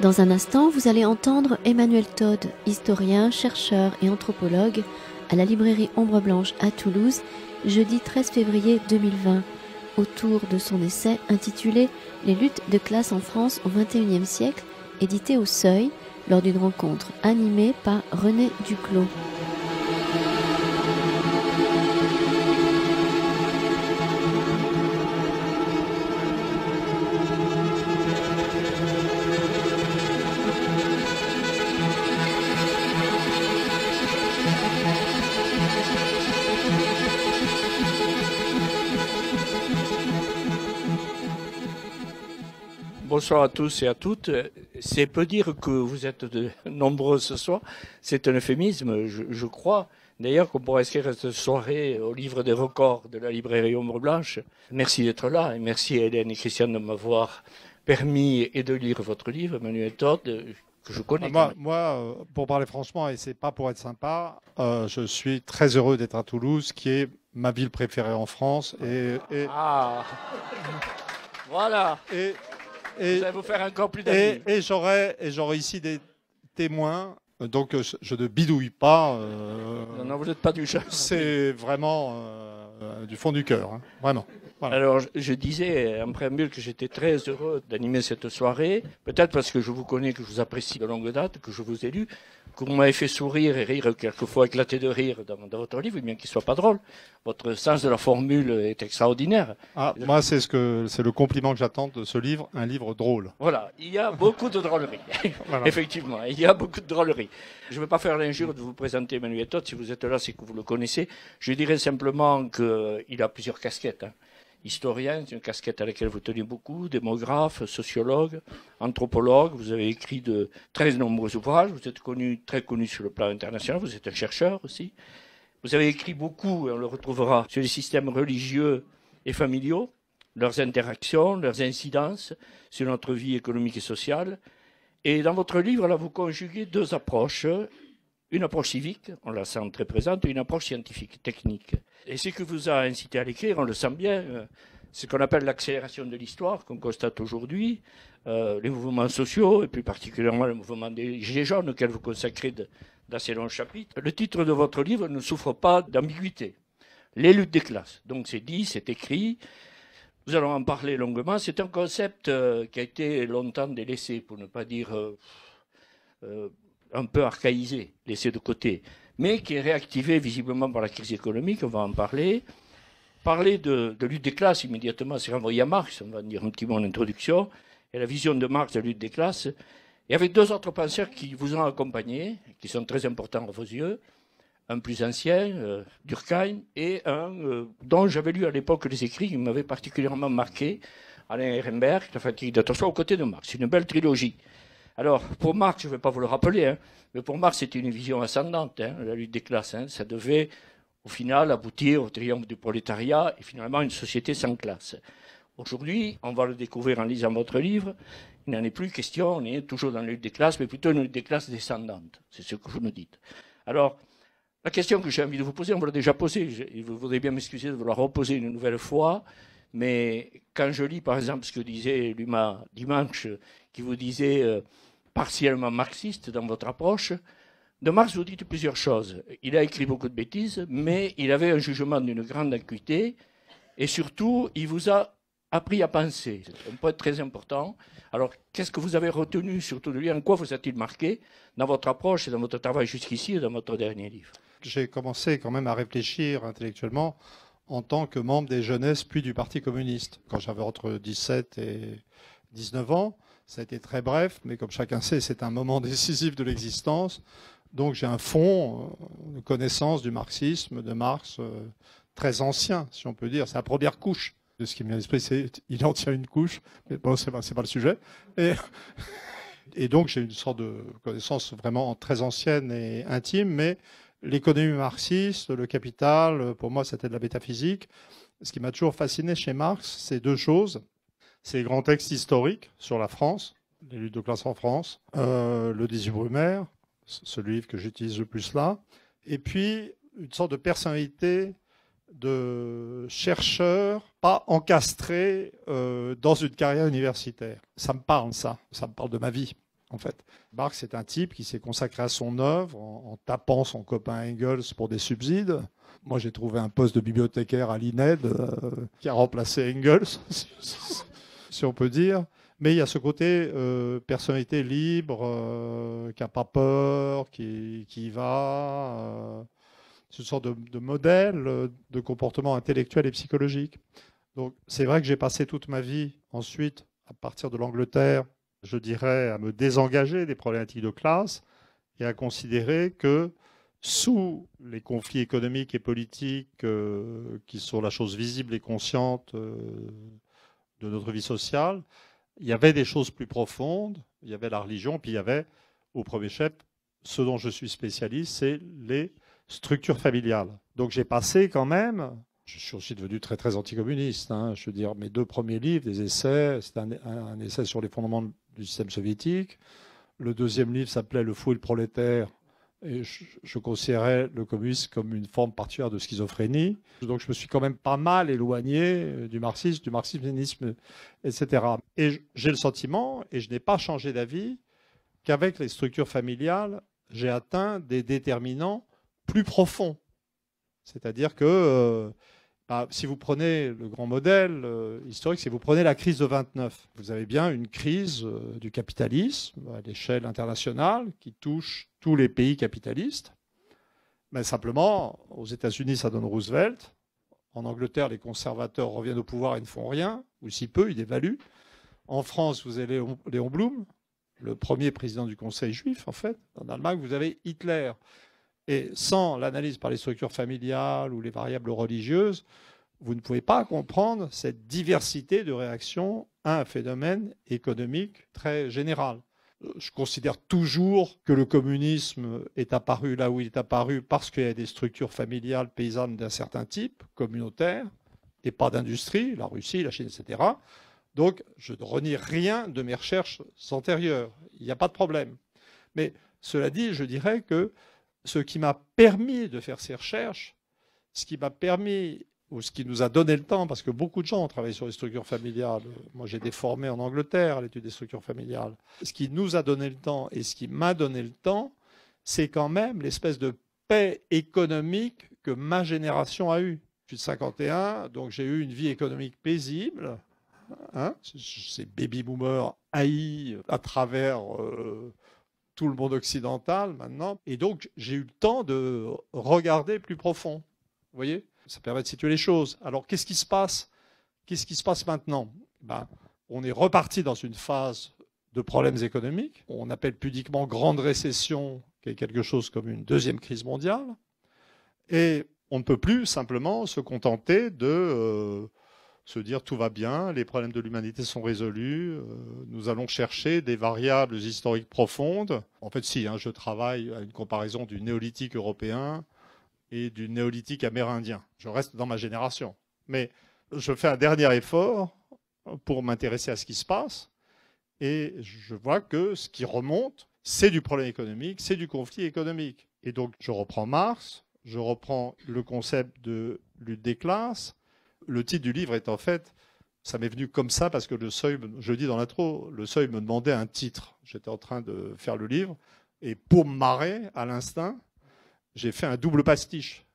Dans un instant, vous allez entendre Emmanuel Todd, historien, chercheur et anthropologue, à la librairie Ombre Blanche à Toulouse, jeudi 13 février 2020, autour de son essai intitulé « Les luttes de classe en France au XXIe siècle », édité au Seuil, lors d'une rencontre animée par René Duclos. Bonsoir à tous et à toutes. C'est peu dire que vous êtes nombreux ce soir. C'est un euphémisme, je crois. D'ailleurs, qu'on pourrait inscrire cette soirée au livre des records de la librairie Ombre Blanche. Merci d'être là et merci à Hélène et Christiane de m'avoir permis et de lire votre livre, Emmanuel Todd, que je connais. Moi, pour parler franchement, et c'est pas pour être sympa, je suis très heureux d'être à Toulouse, qui est ma ville préférée en France. Ah, voilà. Vous allez vous faire encore plus d'amis. Et j'aurai ici des témoins, donc je ne bidouille pas. Non, vous n'êtes pas du genre. C'est vraiment du fond du cœur, hein, vraiment. Voilà. Alors, je disais en préambule que j'étais très heureux d'animer cette soirée, peut-être parce que je vous connais, que je vous apprécie de longue date, que je vous ai lu, que vous m'avez fait sourire et rire, quelquefois éclater de rire dans votre livre, bien qu'il ne soit pas drôle. Votre sens de la formule est extraordinaire. Moi, c'est le compliment que j'attends de ce livre, un livre drôle. Voilà, il y a beaucoup de drôleries. Voilà. Effectivement, il y a beaucoup de drôleries. Je ne vais pas faire l'injure de vous présenter Emmanuel Todd. Si vous êtes là, c'est que vous le connaissez. Je dirais simplement qu'il a plusieurs casquettes. Hein. Historien, c'est une casquette à laquelle vous tenez beaucoup, démographe, sociologue, anthropologue. Vous avez écrit de très nombreux ouvrages. Vous êtes très connu sur le plan international. Vous êtes un chercheur aussi. Vous avez écrit beaucoup, et on le retrouvera, sur les systèmes religieux et familiaux, leurs interactions, leurs incidences sur notre vie économique et sociale. Et dans votre livre, là, vous conjuguez deux approches. Une approche civique, on la sent très présente, et une approche scientifique, technique. Et ce qui vous a incité à l'écrire, on le sent bien, ce qu'on appelle l'accélération de l'histoire, qu'on constate aujourd'hui, les mouvements sociaux, et plus particulièrement le mouvement des Gilets jaunes, auquel vous consacrez d'assez longs chapitres. Le titre de votre livre ne souffre pas d'ambiguïté. Les luttes des classes. Donc c'est dit, c'est écrit. Nous allons en parler longuement. C'est un concept qui a été longtemps délaissé, pour ne pas dire un peu archaïsé, laissé de côté, mais qui est réactivé visiblement par la crise économique, on va en parler. Parler de lutte des classes, immédiatement, c'est renvoyer à Marx, on va dire un petit mot en introduction, et la vision de Marx de la lutte des classes, et avec deux autres penseurs qui vous ont accompagné, qui sont très importants à vos yeux, un plus ancien, Durkheim, et un dont j'avais lu à l'époque les écrits, qui m'avaient particulièrement marqué, Alain Ehrenberg, La fatigue d'être soi, aux côtés de Marx. C'est une belle trilogie. Alors, pour Marx, je ne vais pas vous le rappeler, hein, mais pour Marx, c'était une vision ascendante, hein, la lutte des classes. Hein, ça devait, au final, aboutir au triomphe du prolétariat et finalement une société sans classe. Aujourd'hui, on va le découvrir en lisant votre livre, il n'en est plus question, on est toujours dans la lutte des classes, mais plutôt une lutte des classes descendante. C'est ce que vous nous dites. Alors, la question que j'ai envie de vous poser, on vous l'a déjà posée, vous voudrez bien m'excuser de vous la reposer une nouvelle fois, mais quand je lis, par exemple, ce que disait Luma dimanche, qui vous disait partiellement marxiste dans votre approche, de Marx, vous dites plusieurs choses. Il a écrit beaucoup de bêtises, mais il avait un jugement d'une grande acuité, et surtout, il vous a appris à penser. C'est un point très important. Alors, qu'est-ce que vous avez retenu surtout de lui? En quoi vous a-t-il marqué dans votre approche et dans votre travail jusqu'ici et dans votre dernier livre? J'ai commencé quand même à réfléchir intellectuellement en tant que membre des jeunesses puis du Parti communiste, quand j'avais entre 17 et 19 ans. Ça a été très bref, mais comme chacun sait, c'est un moment décisif de l'existence. Donc j'ai un fond de connaissance du marxisme, de Marx, très ancien, si on peut dire. C'est la première couche de ce qui me vient à l'esprit. Il en tient une couche, mais bon, c'est pas le sujet. Et donc j'ai une sorte de connaissance vraiment très ancienne et intime, mais l'économie marxiste, le capital, pour moi, c'était de la métaphysique. Ce qui m'a toujours fasciné chez Marx, c'est deux choses. C'est les grands textes historiques sur la France, les luttes de classe en France, le 18 Brumaire, ce livre que j'utilise le plus là, et puis une sorte de personnalité de chercheur pas encastré dans une carrière universitaire. Ça me parle, ça me parle de ma vie. en fait. Marx est un type qui s'est consacré à son œuvre en tapant son copain Engels pour des subsides. Moi, j'ai trouvé un poste de bibliothécaire à l'INED qui a remplacé Engels, si on peut dire. Mais il y a ce côté personnalité libre, qui n'a pas peur, qui y va. C'est une sorte de modèle de comportement intellectuel et psychologique. Donc, c'est vrai que j'ai passé toute ma vie ensuite, à partir de l'Angleterre, je dirais, à me désengager des problématiques de classe et à considérer que sous les conflits économiques et politiques qui sont la chose visible et consciente de notre vie sociale, il y avait des choses plus profondes, il y avait la religion, puis il y avait, au premier chef, ce dont je suis spécialiste, c'est les structures familiales. Donc j'ai passé quand même, je suis aussi devenu très très anticommuniste, hein, je veux dire, mes 2 premiers livres, des essais, c'était un essai sur les fondements du système soviétique, le 2e livre s'appelait Le fou et le prolétaire, et je considérais le communisme comme une forme particulière de schizophrénie. Donc je me suis quand même pas mal éloigné du marxisme, etc. Et j'ai le sentiment, et je n'ai pas changé d'avis, qu'avec les structures familiales, j'ai atteint des déterminants plus profonds. C'est-à-dire que si vous prenez le grand modèle historique, si vous prenez la crise de 29, vous avez bien une crise du capitalisme à l'échelle internationale qui touche tous les pays capitalistes. Mais simplement, aux États-Unis, ça donne Roosevelt. En Angleterre, les conservateurs reviennent au pouvoir et ne font rien, ou si peu, ils dévaluent. En France, vous avez Léon Blum, le premier président du Conseil juif, en fait. En Allemagne, vous avez Hitler. Et sans l'analyse par les structures familiales ou les variables religieuses, vous ne pouvez pas comprendre cette diversité de réactions à un phénomène économique très général. Je considère toujours que le communisme est apparu là où il est apparu parce qu'il y a des structures familiales paysannes d'un certain type, communautaires, et pas d'industrie, la Russie, la Chine, etc. Donc, je ne renie rien de mes recherches antérieures. Il n'y a pas de problème. Mais cela dit, je dirais que ce qui m'a permis de faire ces recherches, ce qui m'a permis, ou ce qui nous a donné le temps, parce que beaucoup de gens ont travaillé sur les structures familiales. Moi, j'ai été formé en Angleterre à l'étude des structures familiales. Ce qui nous a donné le temps et ce qui m'a donné le temps, c'est quand même l'espèce de paix économique que ma génération a eue. Je suis de 51, donc j'ai eu une vie économique paisible. Hein, ces baby-boomers haïs à travers tout le monde occidental maintenant. Et donc, j'ai eu le temps de regarder plus profond. Vous voyez ? Ça permet de situer les choses. Alors, qu'est-ce qui se passe ? Qu'est-ce qui se passe maintenant ? On est reparti dans une phase de problèmes économiques. On appelle pudiquement grande récession, qui est quelque chose comme une 2e crise mondiale. Et on ne peut plus simplement se contenter de se dire tout va bien, les problèmes de l'humanité sont résolus, nous allons chercher des variables historiques profondes. En fait, si, je travaille à une comparaison du néolithique européen et du néolithique amérindien. Je reste dans ma génération. Mais je fais un dernier effort pour m'intéresser à ce qui se passe et je vois que ce qui remonte, c'est du problème économique, c'est du conflit économique. Et donc, je reprends Marx, je reprends le concept de lutte des classes. Le titre du livre est en fait, ça m'est venu comme ça parce que le Seuil, je le dis dans l'intro, le Seuil me demandait un titre. J'étais en train de faire le livre et pour me marrer, à l'instinct, j'ai fait un double pastiche.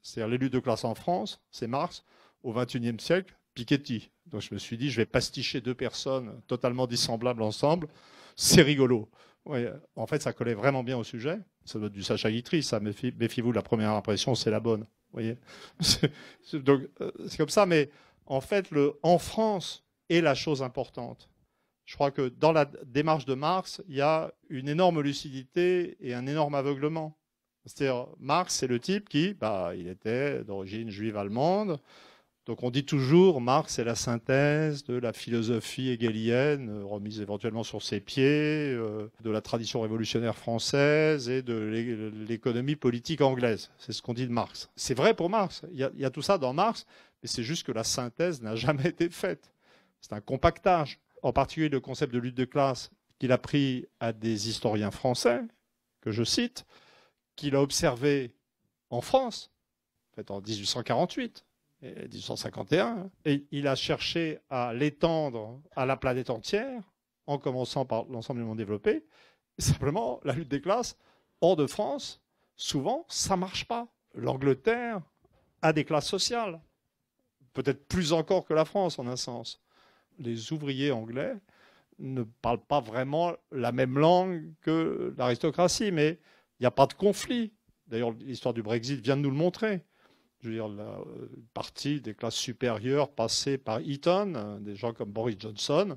C'est-à-dire les luttes de classe en France, c'est Marx, au XXIe siècle, Piketty. Donc je me suis dit, je vais pasticher 2 personnes totalement dissemblables ensemble, c'est rigolo. Ouais, en fait, ça collait vraiment bien au sujet. Ça doit être du Sacha Guitry, ça. Méfiez-vous, la première impression, c'est la bonne. Vous voyez, donc c'est comme ça. Mais en fait, en France est la chose importante. Je crois que dans la démarche de Marx, il y a une énorme lucidité et un énorme aveuglement. C'est-à-dire, Marx, c'est le type qui, il était d'origine juive allemande. Donc on dit toujours, Marx est la synthèse de la philosophie hegelienne, remise éventuellement sur ses pieds, de la tradition révolutionnaire française et de l'économie politique anglaise. C'est ce qu'on dit de Marx. C'est vrai pour Marx. Il y a tout ça dans Marx, mais c'est juste que la synthèse n'a jamais été faite. C'est un compactage. En particulier le concept de lutte de classe qu'il a pris à des historiens français, que je cite, qu'il a observé en France, en fait en 1848. 1851, et il a cherché à l'étendre à la planète entière en commençant par l'ensemble du monde développé. Simplement, la lutte des classes, hors de France, souvent, ça ne marche pas. L'Angleterre a des classes sociales, peut-être plus encore que la France en un sens. Les ouvriers anglais ne parlent pas vraiment la même langue que l'aristocratie, mais il n'y a pas de conflit. D'ailleurs, l'histoire du Brexit vient de nous le montrer. Je veux dire, la partie des classes supérieures passée par Eton, des gens comme Boris Johnson,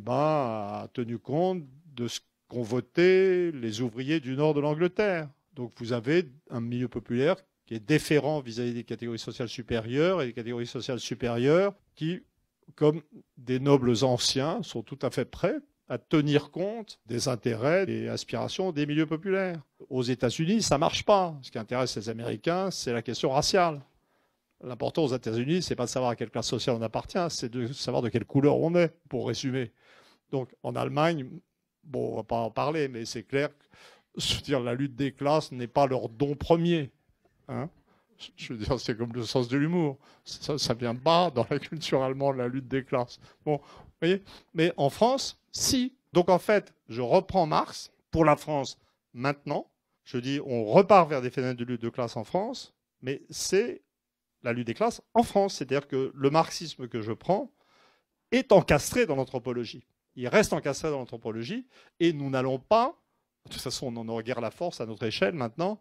a tenu compte de ce qu'ont voté les ouvriers du nord de l'Angleterre. Donc vous avez un milieu populaire qui est déférent vis-à-vis des catégories sociales supérieures et des catégories sociales supérieures qui, comme des nobles anciens, sont tout à fait prêts à tenir compte des intérêts et aspirations des milieux populaires. Aux États-Unis, ça ne marche pas. Ce qui intéresse les Américains, c'est la question raciale. L'important aux États-Unis, ce n'est pas de savoir à quelle classe sociale on appartient, c'est de savoir de quelle couleur on est, pour résumer. Donc en Allemagne, bon, on ne va pas en parler, mais c'est clair que je veux dire, la lutte des classes n'est pas leur don premier. Hein, je veux dire, c'est comme le sens de l'humour. Ça ne vient pas dans la culture allemande, la lutte des classes. Bon, vous voyez. Mais en France, si. Donc en fait, je reprends Marx pour la France maintenant. Je dis, on repart vers des phénomènes de lutte de classe en France, mais c'est la lutte des classes en France. C'est-à-dire que le marxisme que je prends est encastré dans l'anthropologie. Il reste encastré dans l'anthropologie et nous n'allons pas, de toute façon on en aura guère la force à notre échelle maintenant,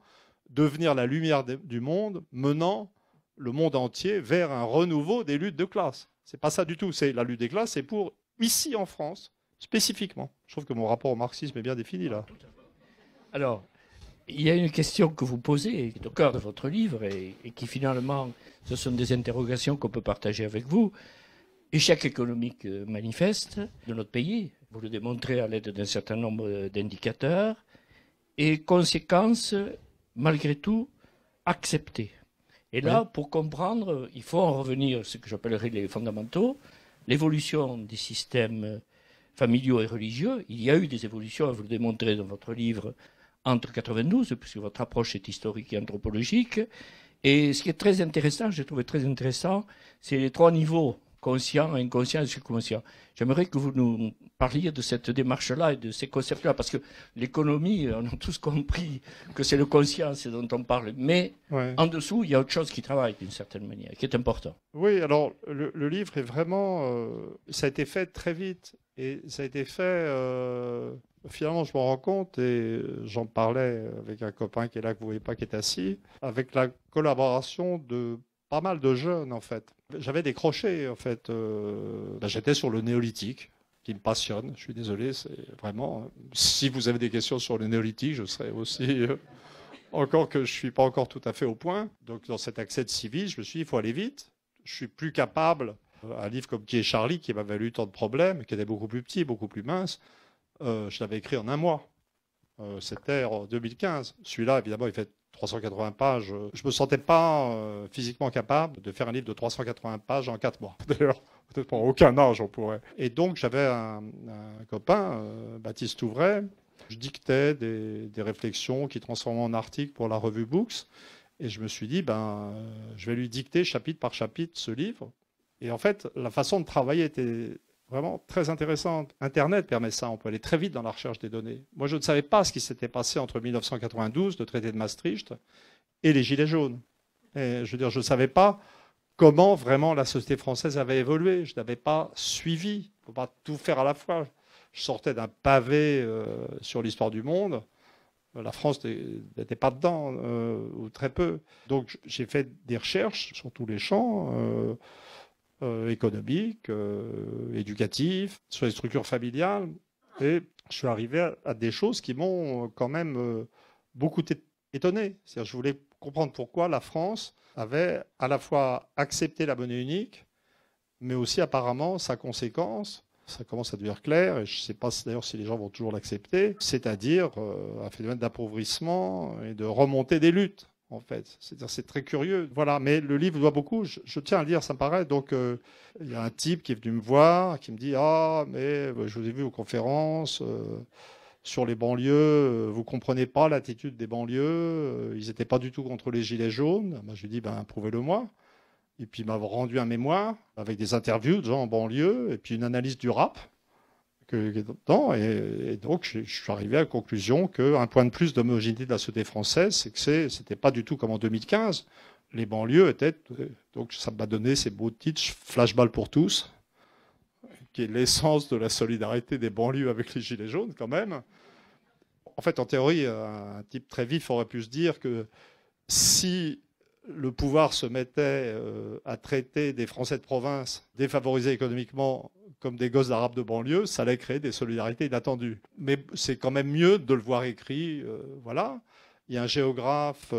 devenir la lumière du monde, menant le monde entier vers un renouveau des luttes de classe. C'est pas ça du tout. C'est la lutte des classes, c'est pour ici en France, spécifiquement. Je trouve que mon rapport au marxisme est bien défini là. Alors, il y a une question que vous posez, qui est au cœur de votre livre, et qui finalement, ce sont des interrogations qu'on peut partager avec vous. Échec économique manifeste de notre pays, vous le démontrez à l'aide d'un certain nombre d'indicateurs, et conséquences, malgré tout, acceptées. Et là, pour comprendre, il faut en revenir à ce que j'appellerais les fondamentaux, l'évolution des systèmes familiaux et religieux. Il y a eu des évolutions, vous le démontrez dans votre livre, entre 92, puisque votre approche est historique et anthropologique. Et ce qui est très intéressant, j'ai trouvé très intéressant, c'est les trois niveaux, conscient, inconscient et subconscient. J'aimerais que vous nous parliez de cette démarche-là et de ces concepts-là, parce que l'économie, on a tous compris que c'est le conscient, c'est dont on parle, mais en dessous, il y a autre chose qui travaille d'une certaine manière, qui est important. Oui, alors le livre est vraiment... ça a été fait très vite, et ça a été fait... finalement, je me rends compte, et j'en parlais avec un copain qui est là, que vous ne voyez pas, qui est assis, avec la collaboration de pas mal de jeunes, en fait. J'avais décroché, en fait. J'étais sur le néolithique, qui me passionne. Je suis désolé, c'est vraiment... Si vous avez des questions sur le néolithique, je serai aussi... encore que je ne suis pas encore tout à fait au point. Donc, dans cet accès de civil, je me suis dit, il faut aller vite. Je suis plus capable... Un livre comme Qui est Charlie, qui m'a valu tant de problèmes, qui était beaucoup plus petit, beaucoup plus mince, je l'avais écrit en un mois. C'était en 2015. Celui-là, évidemment, il fait 380 pages. Je ne me sentais pas physiquement capable de faire un livre de 380 pages en 4 mois. D'ailleurs, peut-être pour aucun âge, on pourrait. Et donc, j'avais un copain, Baptiste Ouvray. Je dictais des réflexions qui transformaient en articles pour la revue Books. Et je me suis dit, je vais lui dicter chapitre par chapitre ce livre. Et en fait, la façon de travailler était vraiment très intéressante. Internet permet ça, on peut aller très vite dans la recherche des données. Moi, je ne savais pas ce qui s'était passé entre 1992, le traité de Maastricht, et les Gilets jaunes. Et, je veux dire, je ne savais pas comment vraiment la société française avait évolué. Je n'avais pas suivi. Il ne faut pas tout faire à la fois. Je sortais d'un pavé sur l'histoire du monde. La France n'était pas dedans, ou très peu. Donc, j'ai fait des recherches sur tous les champs. Économique, éducatif, sur les structures familiales. Et je suis arrivé à des choses qui m'ont quand même beaucoup étonné. C'est-à-dire, je voulais comprendre pourquoi la France avait à la fois accepté la monnaie unique, mais aussi apparemment sa conséquence, ça commence à devenir clair, et je ne sais pas d'ailleurs si les gens vont toujours l'accepter, c'est-à-dire un phénomène d'appauvrissement et de remontée des luttes. En fait, c'est très curieux. Voilà, mais le livre doit beaucoup. Je tiens à le lire, ça me paraît. Donc, il y a un type qui est venu me voir, qui me dit: ah, mais je vous ai vu aux conférences sur les banlieues. Vous comprenez pas l'attitude des banlieues. Ils n'étaient pas du tout contre les gilets jaunes. Moi, je lui dis: prouvez-le-moi. Et puis, il m'a rendu un mémoire avec des interviews de gens en banlieue et puis une analyse du rap, dedans. Et donc, je suis arrivé à la conclusion qu'un point de plus d'homogénéité de la société française, c'est que c'était pas du tout comme en 2015. Les banlieues étaient... Donc, ça m'a donné ces beaux titres, Flashball pour tous, qui est l'essence de la solidarité des banlieues avec les Gilets jaunes, quand même. En fait, en théorie, un type très vif aurait pu se dire que si le pouvoir se mettait à traiter des Français de province défavorisés économiquement comme des gosses d'arabes de banlieue, ça allait créer des solidarités inattendues. Mais c'est quand même mieux de le voir écrit, voilà. Il y a un géographe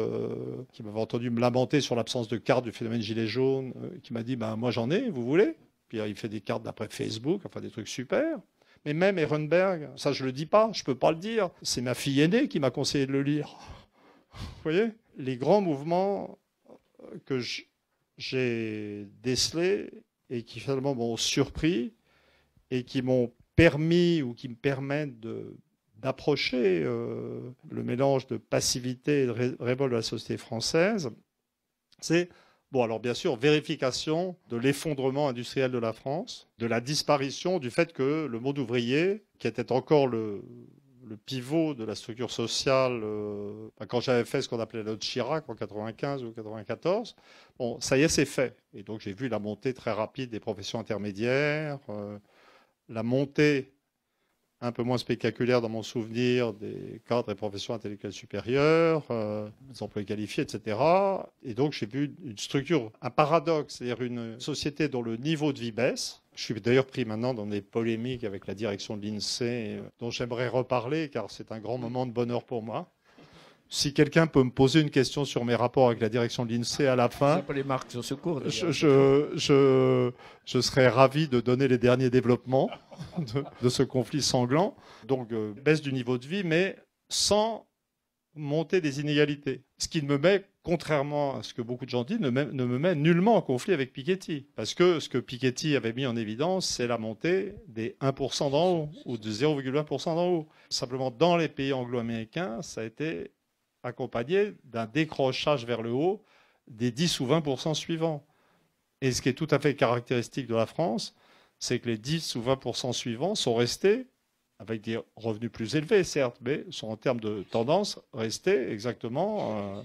qui m'avait entendu me lamenter sur l'absence de carte du phénomène gilet jaune, qui m'a dit ben, « moi j'en ai, vous voulez ?» Puis il fait des cartes d'après Facebook, enfin des trucs super. Mais même Ehrenberg, ça je le dis pas, je peux pas le dire. C'est ma fille aînée qui m'a conseillé de le lire. Vous voyez ? Les grands mouvements que j'ai décelés et qui finalement m'ont surpris et qui m'ont permis ou qui me permettent d'approcher le mélange de passivité et de révolte de la société française, c'est, bon, alors bien sûr, vérification de l'effondrement industriel de la France, de la disparition du fait que le monde ouvrier, qui était encore le pivot de la structure sociale, quand j'avais fait ce qu'on appelait la loi de Chirac en 95 ou 94, bon, ça y est, c'est fait. Et donc j'ai vu la montée très rapide des professions intermédiaires, la montée un peu moins spectaculaire dans mon souvenir des cadres et professions intellectuelles supérieures, des emplois qualifiés, etc. Et donc j'ai vu une structure, un paradoxe, c'est-à-dire une société dont le niveau de vie baisse. Je suis d'ailleurs pris maintenant dans des polémiques avec la direction de l'INSEE, dont j'aimerais reparler, car c'est un grand moment de bonheur pour moi. Si quelqu'un peut me poser une question sur mes rapports avec la direction de l'INSEE à la fin, je serais ravi de donner les derniers développements de ce conflit sanglant. Donc, baisse du niveau de vie, mais sans monter des inégalités. Ce qui ne me met, contrairement à ce que beaucoup de gens disent, ne me met nullement en conflit avec Piketty. Parce que ce que Piketty avait mis en évidence, c'est la montée des 1% d'en haut, ou de 0,1% d'en haut. Simplement, dans les pays anglo-américains, ça a été accompagné d'un décrochage vers le haut des 10 ou 20% suivants. Et ce qui est tout à fait caractéristique de la France, c'est que les 10 ou 20% suivants sont restés, avec des revenus plus élevés, certes, mais sont en termes de tendance restés exactement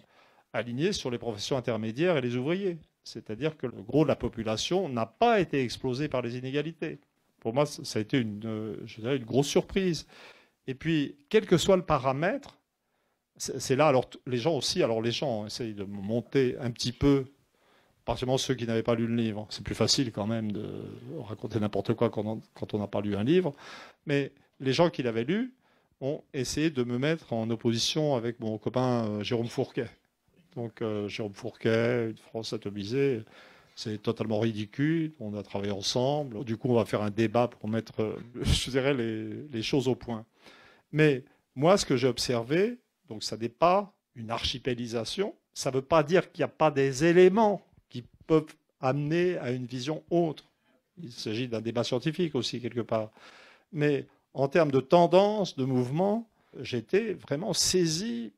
alignés sur les professions intermédiaires et les ouvriers. C'est-à-dire que le gros de la population n'a pas été explosé par les inégalités. Pour moi, ça a été je dirais, une grosse surprise. Et puis, quel que soit le paramètre, c'est là, alors les gens aussi, alors les gens essayent de monter un petit peu, particulièrement ceux qui n'avaient pas lu le livre. C'est plus facile quand même de raconter n'importe quoi quand on n'a pas lu un livre. Mais les gens qui l'avaient lu ont essayé de me mettre en opposition avec mon copain Jérôme Fourquet. Donc Jérôme Fourquet, une France atomisée, c'est totalement ridicule. On a travaillé ensemble. Du coup, on va faire un débat pour mettre, je dirais, les choses au point. Mais moi, ce que j'ai observé, donc ça n'est pas une archipélisation. Ça ne veut pas dire qu'il n'y a pas des éléments qui peuvent amener à une vision autre. Il s'agit d'un débat scientifique aussi, quelque part. Mais en termes de tendance, de mouvement, j'étais vraiment saisi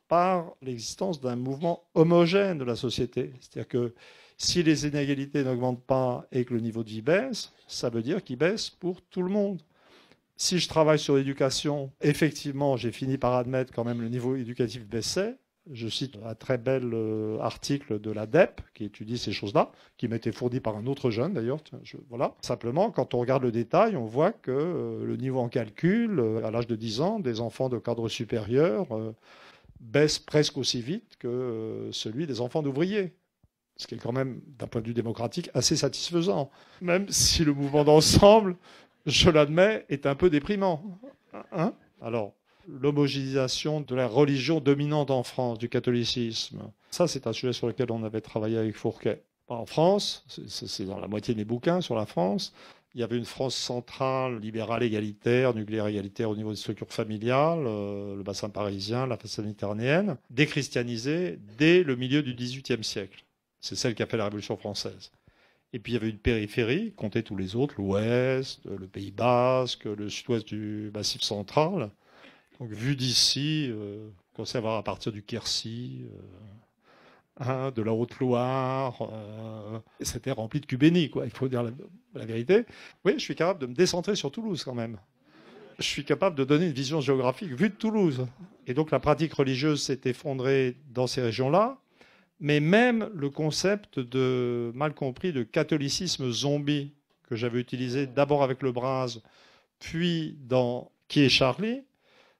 par l'existence d'un mouvement homogène de la société. C'est-à-dire que si les inégalités n'augmentent pas et que le niveau de vie baisse, ça veut dire qu'il baisse pour tout le monde. Si je travaille sur l'éducation, effectivement, j'ai fini par admettre quand même le niveau éducatif baissait. Je cite un très bel article de l'ADEP qui étudie ces choses-là, qui m'a été fourni par un autre jeune d'ailleurs. Voilà. Simplement, quand on regarde le détail, on voit que le niveau en calcul, à l'âge de 10 ans, des enfants de cadre supérieur baisse presque aussi vite que celui des enfants d'ouvriers. Ce qui est quand même, d'un point de vue démocratique, assez satisfaisant. Même si le mouvement d'ensemble, je l'admets, est un peu déprimant. Hein ? Alors, l'homogénéisation de la religion dominante en France, du catholicisme, ça, c'est un sujet sur lequel on avait travaillé avec Fourquet. En France, c'est dans la moitié de mes bouquins sur la France, il y avait une France centrale, libérale, égalitaire, nucléaire égalitaire au niveau des structures familiales, le bassin parisien, la façade méditerranéenne, déchristianisée dès le milieu du XVIIIe siècle. C'est celle qui a fait la Révolution française. Et puis il y avait une périphérie, comptez tous les autres, l'Ouest, le Pays Basque, le sud-ouest du Massif central. Donc vu d'ici, on commence à voir à partir du Quercy, hein, de la Haute-Loire. C'était rempli de Cubénis, quoi. Il faut dire la vérité. Oui, je suis capable de me décentrer sur Toulouse quand même. Je suis capable de donner une vision géographique vue de Toulouse. Et donc la pratique religieuse s'est effondrée dans ces régions-là. Mais même le concept de, mal compris, de catholicisme zombie, que j'avais utilisé d'abord avec le Braz, puis dans Qui est Charlie,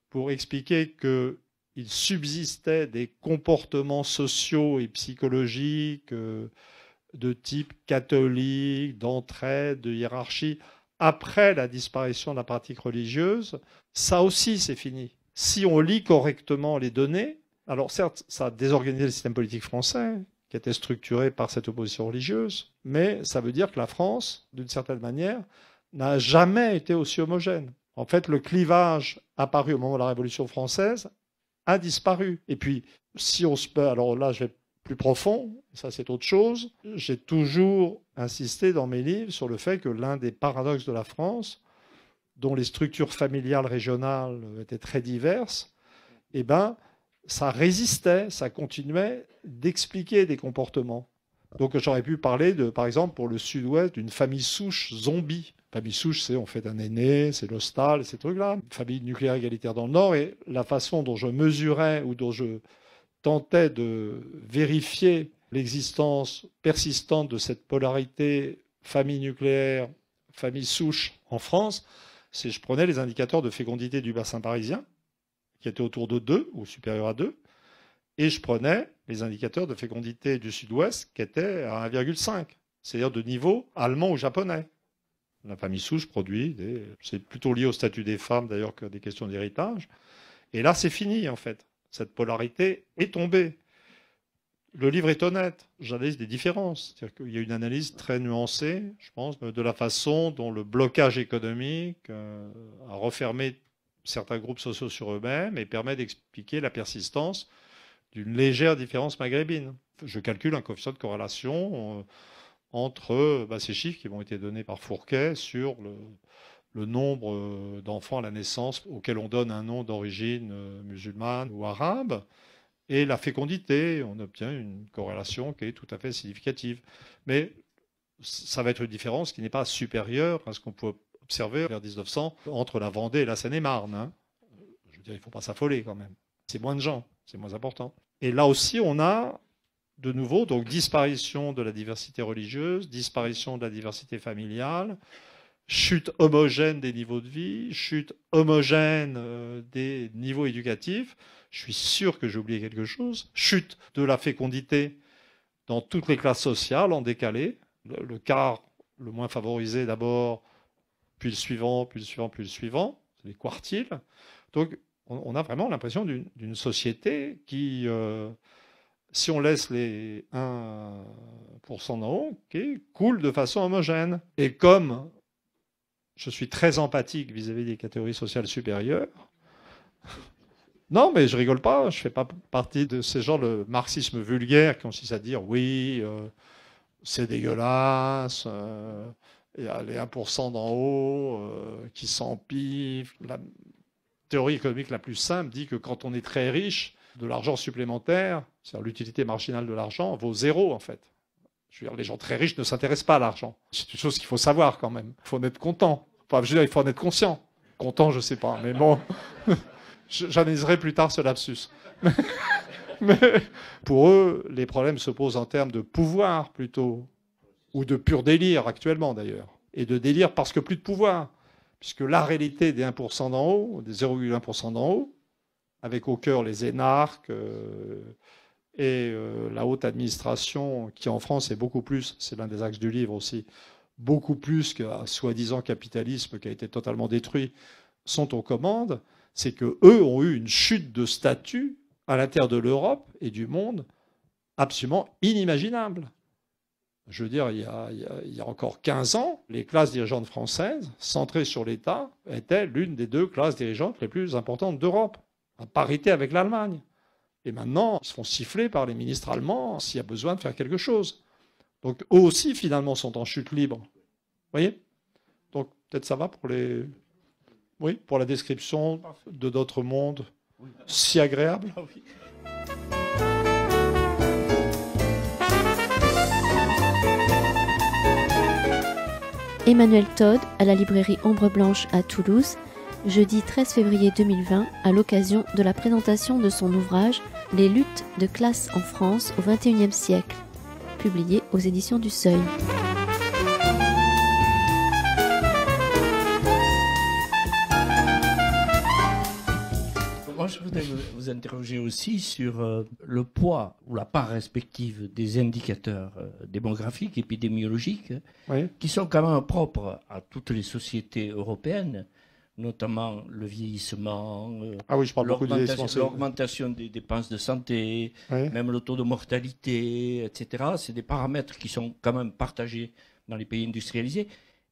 pour expliquer qu'il subsistait des comportements sociaux et psychologiques de type catholique, d'entraide, de hiérarchie, après la disparition de la pratique religieuse. Ça aussi, c'est fini. Si on lit correctement les données, alors certes, ça a désorganisé le système politique français, qui était structuré par cette opposition religieuse, mais ça veut dire que la France, d'une certaine manière, n'a jamais été aussi homogène. En fait, le clivage apparu au moment de la Révolution française a disparu. Et puis, si on se peut, alors là, je vais plus profond, ça c'est autre chose. J'ai toujours insisté dans mes livres sur le fait que l'un des paradoxes de la France, dont les structures familiales régionales étaient très diverses, eh ben, ça résistait, ça continuait d'expliquer des comportements. Donc j'aurais pu parler, par exemple, pour le Sud-Ouest, d'une famille souche zombie. Famille souche, c'est on fait un aîné, c'est l'hostal, ces trucs-là. Famille nucléaire égalitaire dans le Nord. Et la façon dont je mesurais ou dont je tentais de vérifier l'existence persistante de cette polarité famille nucléaire, famille souche en France, c'est je prenais les indicateurs de fécondité du bassin parisien, qui étaient autour de 2 ou supérieurs à 2, et je prenais les indicateurs de fécondité du Sud-Ouest, qui étaient à 1,5, c'est-à-dire de niveau allemand ou japonais. La famille souche produit, c'est plutôt lié au statut des femmes d'ailleurs que des questions d'héritage. Et là, c'est fini en fait. Cette polarité est tombée. Le livre est honnête. J'analyse des différences. C'est-à-dire qu'il y a une analyse très nuancée, je pense, de la façon dont le blocage économique a refermé certains groupes sociaux sur eux-mêmes et permet d'expliquer la persistance d'une légère différence maghrébine. Je calcule un coefficient de corrélation entre ces chiffres qui m'ont été donnés par Fourquet sur le nombre d'enfants à la naissance auxquels on donne un nom d'origine musulmane ou arabe, et la fécondité. On obtient une corrélation qui est tout à fait significative. Mais ça va être une différence qui n'est pas supérieure à ce qu'on peut observer vers 1900 entre la Vendée et la Seine-et-Marne. Hein. Je veux dire, il ne faut pas s'affoler quand même. C'est moins de gens, c'est moins important. Et là aussi, on a de nouveau donc disparition de la diversité religieuse, disparition de la diversité familiale, chute homogène des niveaux de vie, chute homogène des niveaux éducatifs. Je suis sûr que j'ai oublié quelque chose. Chute de la fécondité dans toutes les classes sociales en décalé. Le quart le moins favorisé d'abord, puis le suivant, puis le suivant, puis le suivant. C'est les quartiles. Donc on a vraiment l'impression d'une société qui, si on laisse les 1% d'en haut, coule de façon homogène. Et comme je suis très empathique vis-à-vis des catégories sociales supérieures. Non, mais je rigole pas. Je fais pas partie de ces gens, le marxisme vulgaire, qui consiste à dire oui, c'est dégueulasse, il y a les 1% d'en haut qui s'empivent. La théorie économique la plus simple dit que quand on est très riche, de l'argent supplémentaire, c'est-à-dire l'utilité marginale de l'argent, vaut 0 en fait. Je veux dire, les gens très riches ne s'intéressent pas à l'argent. C'est une chose qu'il faut savoir quand même. Il faut en être content. Enfin, je veux dire, il faut en être conscient. Content, je ne sais pas. Mais bon, j'analyserai plus tard ce lapsus. Mais pour eux, les problèmes se posent en termes de pouvoir plutôt, ou de pur délire actuellement d'ailleurs. Et de délire parce que plus de pouvoir. Puisque la réalité des 1% d'en haut, des 0,1% d'en haut, avec au cœur les énarques, et la haute administration, qui en France est beaucoup plus, c'est l'un des axes du livre aussi, beaucoup plus qu'un soi-disant capitalisme qui a été totalement détruit, sont aux commandes, c'est qu'eux ont eu une chute de statut à l'intérieur de l'Europe et du monde absolument inimaginable. Je veux dire, il y a encore 15 ans, les classes dirigeantes françaises, centrées sur l'État, étaient l'une des 2 classes dirigeantes les plus importantes d'Europe, à parité avec l'Allemagne. Et maintenant, ils se font siffler par les ministres allemands s'il y a besoin de faire quelque chose. Donc eux aussi, finalement, sont en chute libre. Vous voyez ? Donc peut-être ça va pour les... Oui, pour la description de notre monde si agréable. Emmanuel Todd à la librairie Ombre Blanche à Toulouse, jeudi 13 février 2020, à l'occasion de la présentation de son ouvrage « Les luttes de classe en France au XXIe siècle », publié aux éditions du Seuil. Moi, je voudrais vous interroger aussi sur le poids ou la part respective des indicateurs démographiques, épidémiologiques, Oui. qui sont quand même propres à toutes les sociétés européennes, notamment le vieillissement, Ah oui, je parle beaucoup de vieillissement. l'augmentation des dépenses de santé, Oui. même le taux de mortalité, etc. C'est des paramètres qui sont quand même partagés dans les pays industrialisés.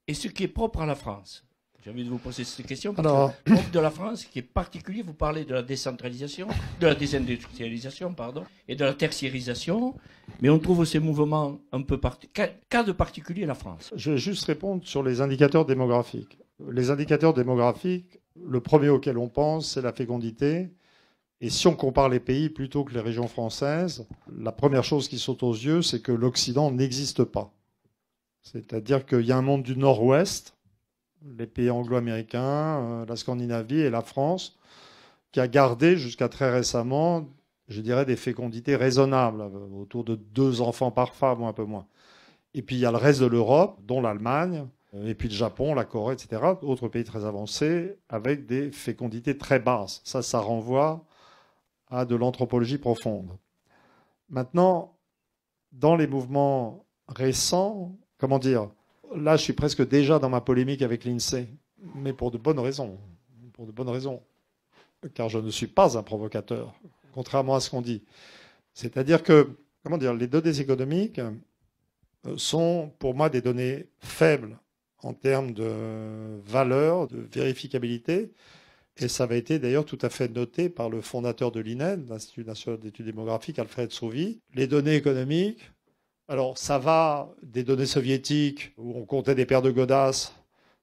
Et ce qui est propre à la France, j'ai envie de vous poser cette question, parce Alors, que propre de la France, qui est particulier, vous parlez de la décentralisation, de la désindustrialisation, pardon, et de la tertiarisation, mais on trouve ces mouvements un peu cas de particulier la France. je vais juste répondre sur les indicateurs démographiques. Les indicateurs démographiques, le premier auquel on pense, c'est la fécondité. Et si on compare les pays plutôt que les régions françaises, la première chose qui saute aux yeux, c'est que l'Occident n'existe pas. C'est-à-dire qu'il y a un monde du Nord-Ouest, les pays anglo-américains, la Scandinavie et la France, qui a gardé jusqu'à très récemment, je dirais, des fécondités raisonnables, autour de 2 enfants par femme ou un peu moins. Et puis il y a le reste de l'Europe, dont l'Allemagne, et puis le Japon, la Corée, etc., autres pays très avancés, avec des fécondités très basses. Ça renvoie à de l'anthropologie profonde. Maintenant, dans les mouvements récents, comment dire, là je suis presque déjà dans ma polémique avec l'INSEE, mais pour de bonnes raisons. Pour de bonnes raisons. Car je ne suis pas un provocateur, contrairement à ce qu'on dit. C'est-à-dire que, comment dire, les données économiques sont pour moi des données faibles en termes de valeur, de vérificabilité. Et ça avait été d'ailleurs tout à fait noté par le fondateur de l'INED, l'Institut national d'études démographiques, Alfred Sauvy. Les données économiques, alors ça va des données soviétiques où on comptait des paires de godasses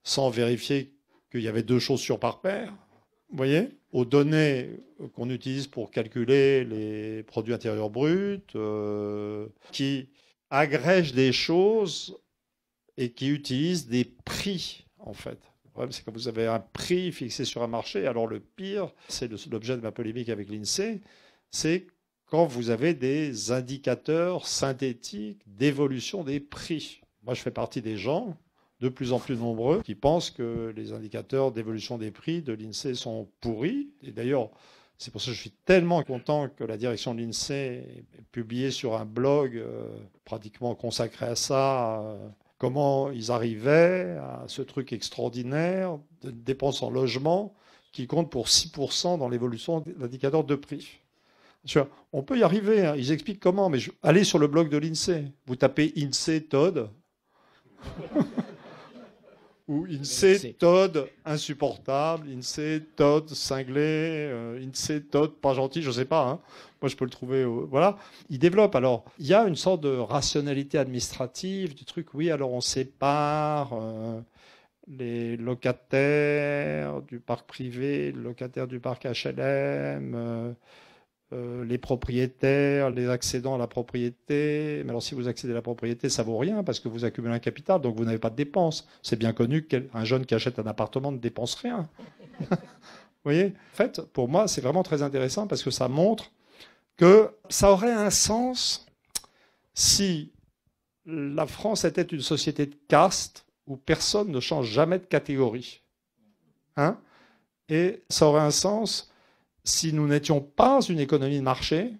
sans vérifier qu'il y avait 2 chaussures par paire, vous voyez, aux données qu'on utilise pour calculer les produits intérieurs bruts, qui agrègent des choses et qui utilisent des prix, en fait. Le problème, c'est que vous avez un prix fixé sur un marché. Alors le pire, c'est l'objet de ma polémique avec l'INSEE, c'est quand vous avez des indicateurs synthétiques d'évolution des prix. Moi, je fais partie des gens, de plus en plus nombreux, qui pensent que les indicateurs d'évolution des prix de l'INSEE sont pourris. Et d'ailleurs, c'est pour ça que je suis tellement content que la direction de l'INSEE ait publié sur un blog pratiquement consacré à ça, comment ils arrivaient à ce truc extraordinaire de dépenses en logement qui compte pour 6% dans l'évolution de l'indicateur de prix. On peut y arriver, hein. Ils expliquent comment, mais allez sur le blog de l'INSEE. Vous tapez INSEE Todd ou INSEE Todd insupportable, INSEE Todd cinglé, INSEE Todd pas gentil, je ne sais pas. Hein. Moi, je peux le trouver. Voilà. Ils développent. Alors, il y a une sorte de rationalité administrative du truc. Oui, alors on sépare les locataires du parc privé, les locataires du parc HLM, les propriétaires, les accédants à la propriété. Mais alors, si vous accédez à la propriété, ça vaut rien parce que vous accumulez un capital, donc vous n'avez pas de dépenses. C'est bien connu qu'un jeune qui achète un appartement ne dépense rien. Vous voyez ? En fait, pour moi, c'est vraiment très intéressant parce que ça montre que ça aurait un sens si la France était une société de caste où personne ne change jamais de catégorie. Hein ? Et ça aurait un sens si nous n'étions pas une économie de marché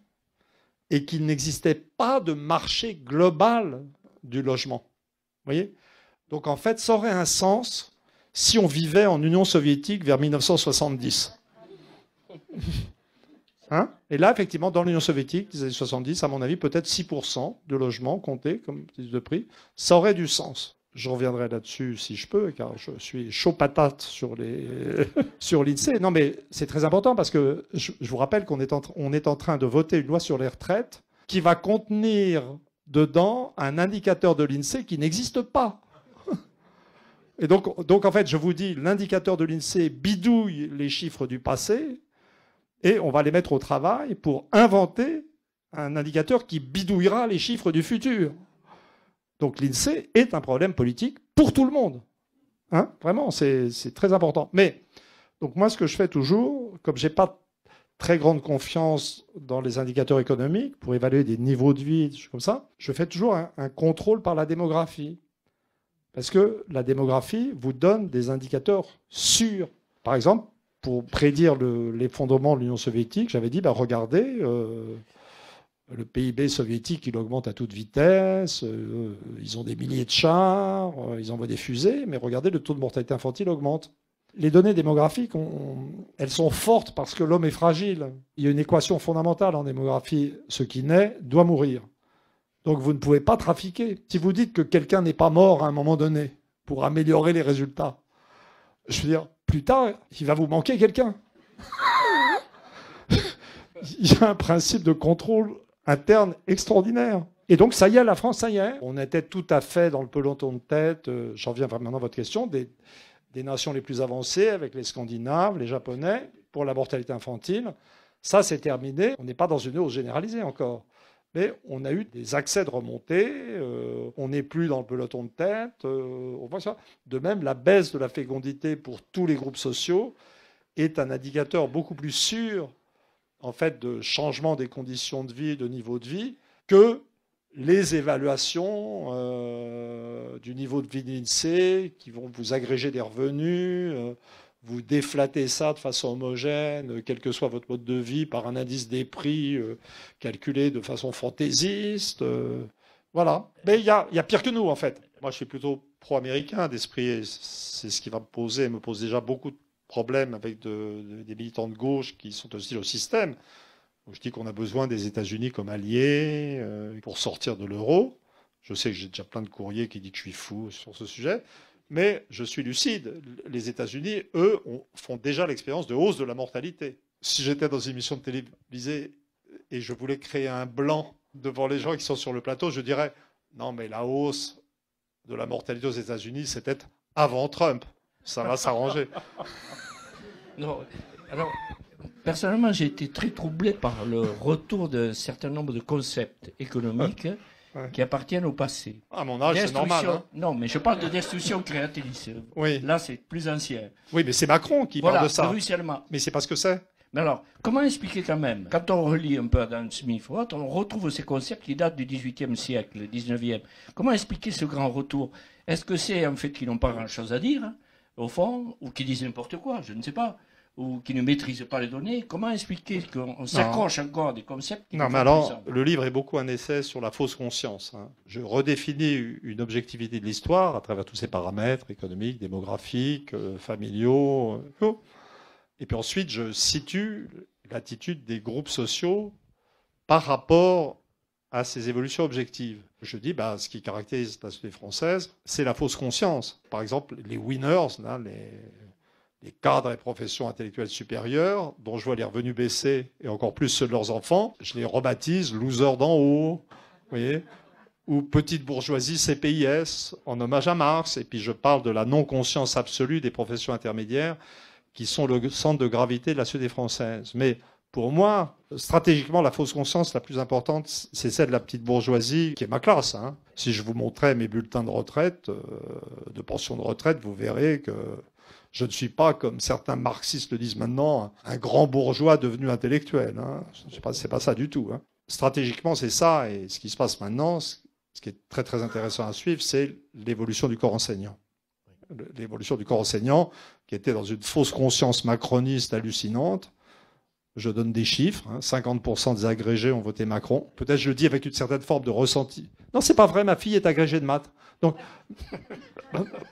et qu'il n'existait pas de marché global du logement. Vous voyez ? Donc en fait, ça aurait un sens si on vivait en Union soviétique vers 1970. Hein ? Et là, effectivement, dans l'Union soviétique, des années 70, à mon avis, peut-être 6% de logements comptés comme indice de prix, ça aurait du sens. Je reviendrai là-dessus si je peux, car je suis chaud patate sur l'INSEE. Non, mais c'est très important parce que je vous rappelle qu'on est en train de voter une loi sur les retraites qui va contenir dedans un indicateur de l'INSEE qui n'existe pas. Et donc, en fait, je vous dis, l'indicateur de l'INSEE bidouille les chiffres du passé et on va les mettre au travail pour inventer un indicateur qui bidouillera les chiffres du futur. Donc l'INSEE est un problème politique pour tout le monde. Hein, vraiment, c'est très important. Mais, donc moi, ce que je fais toujours, comme je n'ai pas très grande confiance dans les indicateurs économiques pour évaluer des niveaux de vie, des choses comme ça, je fais toujours un contrôle par la démographie. Parce que la démographie vous donne des indicateurs sûrs. Par exemple, pour prédire l'effondrement de l'Union soviétique, j'avais dit, regardez, le PIB soviétique, il augmente à toute vitesse, ils ont des milliers de chars, ils envoient des fusées, mais regardez, le taux de mortalité infantile augmente. Les données démographiques, elles sont fortes parce que l'homme est fragile. Il y a une équation fondamentale en démographie, ce qui naît doit mourir. Donc vous ne pouvez pas trafiquer. Si vous dites que quelqu'un n'est pas mort à un moment donné pour améliorer les résultats, je veux dire, plus tard, il va vous manquer quelqu'un. Il y a un principe de contrôle interne extraordinaire. Et donc, ça y est, la France, ça y est. On était tout à fait dans le peloton de tête, j'en viens maintenant à votre question, des nations les plus avancées, avec les Scandinaves, les Japonais, pour la mortalité infantile. Ça, c'est terminé. On n'est pas dans une hausse généralisée encore. Mais on a eu des accès de remontée. On n'est plus dans le peloton de tête. On voit ça. De même, la baisse de la fécondité pour tous les groupes sociaux est un indicateur beaucoup plus sûr en fait, de changement des conditions de vie, de niveau de vie, que les évaluations du niveau de vie de l'INSEE qui vont vous agréger des revenus, vous déflatter ça de façon homogène, quel que soit votre mode de vie, par un indice des prix calculé de façon fantaisiste. Voilà. Mais il y a pire que nous, en fait. Moi, je suis plutôt pro-américain d'esprit. C'est ce qui va me pose déjà beaucoup de problèmes avec des militants de gauche qui sont hostiles au système. Je dis qu'on a besoin des États-Unis comme alliés pour sortir de l'euro. Je sais que j'ai déjà plein de courriers qui disent que je suis fou sur ce sujet, mais je suis lucide. Les États-Unis, eux, font déjà l'expérience de hausse de la mortalité. Si j'étais dans une émission de télévisée et je voulais créer un blanc devant les gens qui sont sur le plateau, je dirais non, mais la hausse de la mortalité aux États-Unis, c'était avant Trump. Ça va s'arranger. Non, alors, personnellement, j'ai été très troublé par le retour d'un certain nombre de concepts économiques qui appartiennent au passé. À mon âge, c'est normal. Hein. Non, mais je parle de destruction créatrice. Oui. Là, c'est plus ancien. Oui, mais c'est Macron qui parle de ça. Ruissellement. Mais c'est pas ce que c'est. Mais alors, comment expliquer quand même, quand on relit un peu Adam Smith, on retrouve ces concepts qui datent du XVIIIe siècle, le XIXe. Comment expliquer ce grand retour? Est-ce que c'est en fait qu'ils n'ont pas grand-chose à dire, hein, au fond, ou qu'ils disent n'importe quoi, je ne sais pas, ou qu'ils ne maîtrisent pas les données? Comment expliquer qu'on s'accroche encore à des concepts qui non, mais alors, le livre est beaucoup un essai sur la fausse conscience. Hein. Je redéfinis une objectivité de l'histoire à travers tous ces paramètres économiques, démographiques, familiaux. Et puis ensuite, je situe l'attitude des groupes sociaux par rapport à ces évolutions objectives. Je dis, ce qui caractérise la société française, c'est la fausse conscience. Par exemple, les winners, là, les cadres et professions intellectuelles supérieures, dont je vois les revenus baisser, et encore plus ceux de leurs enfants, je les rebaptise losers d'en haut, vous voyez, ou petite bourgeoisie CPIS, en hommage à Marx. Et puis je parle de la non-conscience absolue des professions intermédiaires, qui sont le centre de gravité de la société française. Mais pour moi, stratégiquement, la fausse conscience la plus importante, c'est celle de la petite bourgeoisie, qui est ma classe. Hein. Si je vous montrais mes bulletins de retraite, de pension de retraite, vous verrez que je ne suis pas, comme certains marxistes le disent maintenant, un grand bourgeois devenu intellectuel. Hein. C'est pas ça du tout. Hein. Stratégiquement, c'est ça. Et ce qui se passe maintenant, ce qui est très très intéressant à suivre, c'est l'évolution du corps enseignant. L'évolution du corps enseignant, qui était dans une fausse conscience macroniste hallucinante. Je donne des chiffres, 50% des agrégés ont voté Macron. Peut-être je le dis avec une certaine forme de ressenti. Non, c'est pas vrai, ma fille est agrégée de maths. Donc,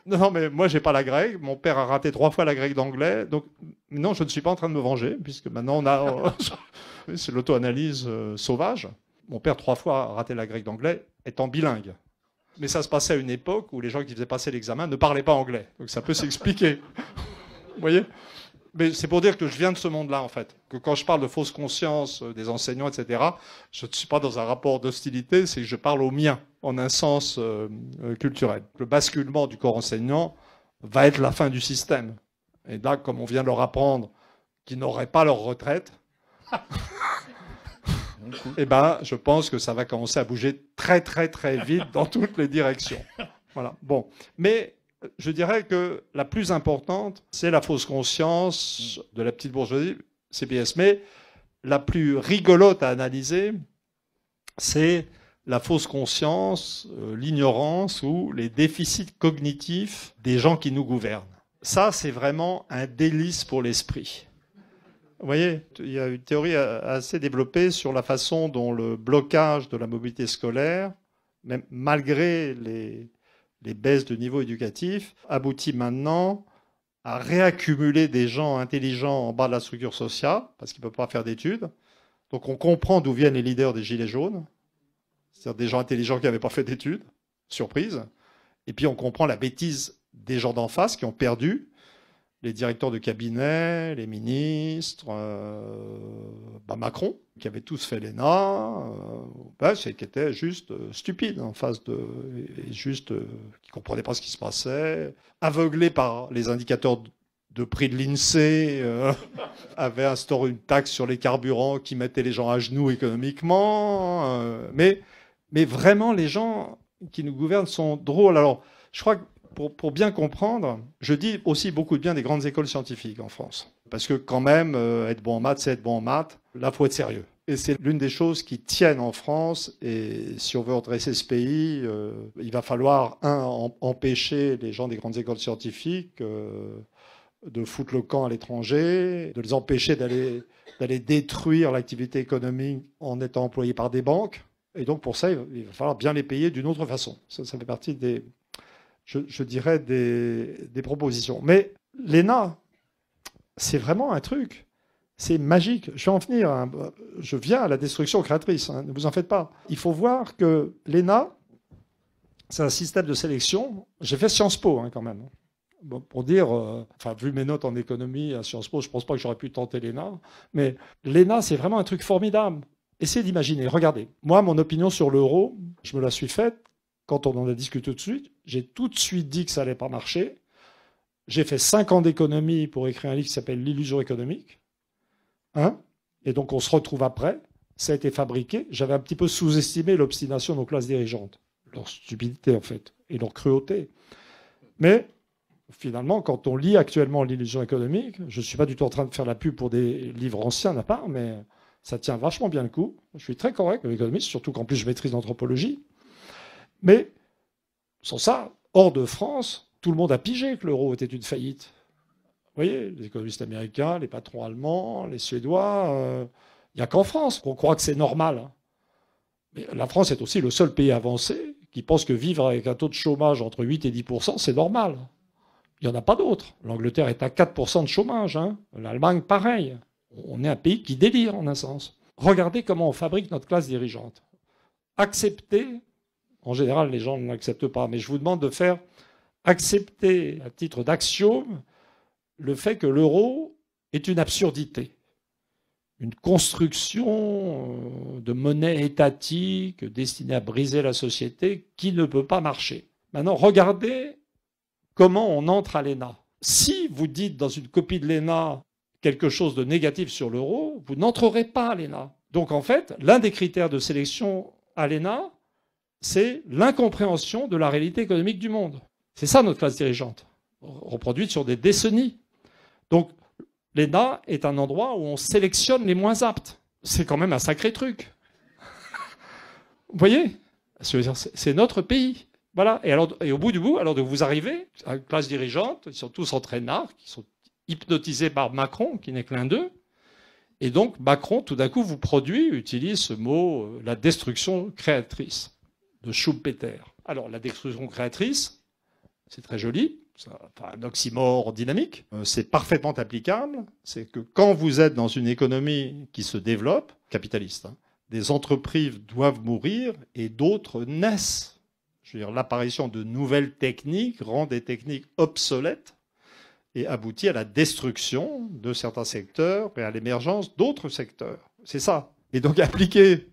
non, mais moi, j'ai pas la grecque. Mon père a raté 3 fois la grecque d'anglais. Donc, non, je ne suis pas en train de me venger, puisque maintenant, on a... c'est l'auto-analyse sauvage. Mon père, 3 fois, a raté la grecque d'anglais, étant bilingue. Mais ça se passait à une époque où les gens qui faisaient passer l'examen ne parlaient pas anglais. Donc ça peut s'expliquer. Vous voyez? Mais c'est pour dire que je viens de ce monde-là, en fait. Que quand je parle de fausse conscience des enseignants, etc., je ne suis pas dans un rapport d'hostilité, c'est que je parle au mien, en un sens culturel. Le basculement du corps enseignant va être la fin du système. Et là, comme on vient de leur apprendre qu'ils n'auraient pas leur retraite... je pense que ça va commencer à bouger très, très, très vite dans toutes les directions. Voilà. Bon. Mais je dirais que la plus importante, c'est la fausse conscience de la petite bourgeoisie, CPS. Mais la plus rigolote à analyser, c'est la fausse conscience, l'ignorance ou les déficits cognitifs des gens qui nous gouvernent. Ça, c'est vraiment un délice pour l'esprit. Vous voyez, il y a une théorie assez développée sur la façon dont le blocage de la mobilité scolaire, même malgré les baisses de niveau éducatif, aboutit maintenant à réaccumuler des gens intelligents en bas de la structure sociale, parce qu'ils ne peuvent pas faire d'études. Donc on comprend d'où viennent les leaders des Gilets jaunes, c'est-à-dire des gens intelligents qui n'avaient pas fait d'études, surprise. Et puis on comprend la bêtise des gens d'en face qui ont perdu, les directeurs de cabinet, les ministres, Macron, qui avaient tous fait l'ENA, qui étaient juste stupides en face de... qui ne comprenaient pas ce qui se passait, aveuglés par les indicateurs de prix de l'INSEE, avaient instauré une taxe sur les carburants qui mettait les gens à genoux économiquement. Mais vraiment, les gens qui nous gouvernent sont drôles. Alors, je crois que pour bien comprendre, je dis aussi beaucoup de bien des grandes écoles scientifiques en France. Parce que quand même, être bon en maths, c'est être bon en maths. Là, il faut être sérieux. Et c'est l'une des choses qui tiennent en France. Et si on veut redresser ce pays, il va falloir, empêcher les gens des grandes écoles scientifiques de foutre le camp à l'étranger, de les empêcher d'aller détruire l'activité économique en étant employés par des banques. Et donc, pour ça, il va falloir bien les payer d'une autre façon. Ça fait partie des... Je dirais des propositions. Mais l'ENA, c'est vraiment un truc. C'est magique. Je vais en venir. Hein. Je viens à la destruction créatrice. Hein. Ne vous en faites pas. Il faut voir que l'ENA, c'est un système de sélection. J'ai fait Sciences Po hein, quand même. Bon, pour dire, vu mes notes en économie à Sciences Po, je ne pense pas que j'aurais pu tenter l'ENA. Mais l'ENA, c'est vraiment un truc formidable. Essayez d'imaginer. Regardez. Moi, mon opinion sur l'euro, je me la suis faite. Quand on en a discuté tout de suite, j'ai tout de suite dit que ça n'allait pas marcher. J'ai fait 5 ans d'économie pour écrire un livre qui s'appelle L'illusion économique. Hein et donc on se retrouve après. Ça a été fabriqué. J'avais un petit peu sous-estimé l'obstination de nos classes dirigeantes. Leur stupidité, en fait, et leur cruauté. Mais finalement, quand on lit actuellement L'illusion économique, je ne suis pas du tout en train de faire la pub pour des livres anciens à part, mais ça tient vachement bien le coup. Je suis très correct comme économiste, surtout qu'en plus je maîtrise l'anthropologie. Mais sans ça, hors de France, tout le monde a pigé que l'euro était une faillite. Vous voyez, les économistes américains, les patrons allemands, les Suédois, il n'y a qu'en France qu'on croit que c'est normal. Hein. Mais la France est aussi le seul pays avancé qui pense que vivre avec un taux de chômage entre 8 et 10%, c'est normal. Il n'y en a pas d'autres. L'Angleterre est à 4% de chômage. Hein. L'Allemagne, pareil. On est un pays qui délire, en un sens. Regardez comment on fabrique notre classe dirigeante. Accepter... En général, les gens ne l'acceptent pas, mais je vous demande de faire accepter, à titre d'axiome, le fait que l'euro est une absurdité. Une construction de monnaie étatique destinée à briser la société qui ne peut pas marcher. Maintenant, regardez comment on entre à l'ENA. Si vous dites dans une copie de l'ENA quelque chose de négatif sur l'euro, vous n'entrerez pas à l'ENA. Donc en fait, l'un des critères de sélection à l'ENA, c'est l'incompréhension de la réalité économique du monde. C'est ça notre classe dirigeante, reproduite sur des décennies. Donc l'ENA est un endroit où on sélectionne les moins aptes. C'est quand même un sacré truc. Vous voyez ? C'est notre pays. Voilà. Et au bout du bout, alors vous arrivez à une classe dirigeante, ils sont tous entraînards, qui sont hypnotisés par Macron, qui n'est que l'un d'eux. Et donc Macron, tout d'un coup, vous utilise ce mot, la destruction créatrice. De Schumpeter. Alors, la destruction créatrice, c'est très joli, c'est un oxymore dynamique, c'est parfaitement applicable, c'est que quand vous êtes dans une économie qui se développe, capitaliste, hein, des entreprises doivent mourir et d'autres naissent. Je veux dire, l'apparition de nouvelles techniques rend des techniques obsolètes et aboutit à la destruction de certains secteurs et à l'émergence d'autres secteurs. C'est ça. Et donc, appliquer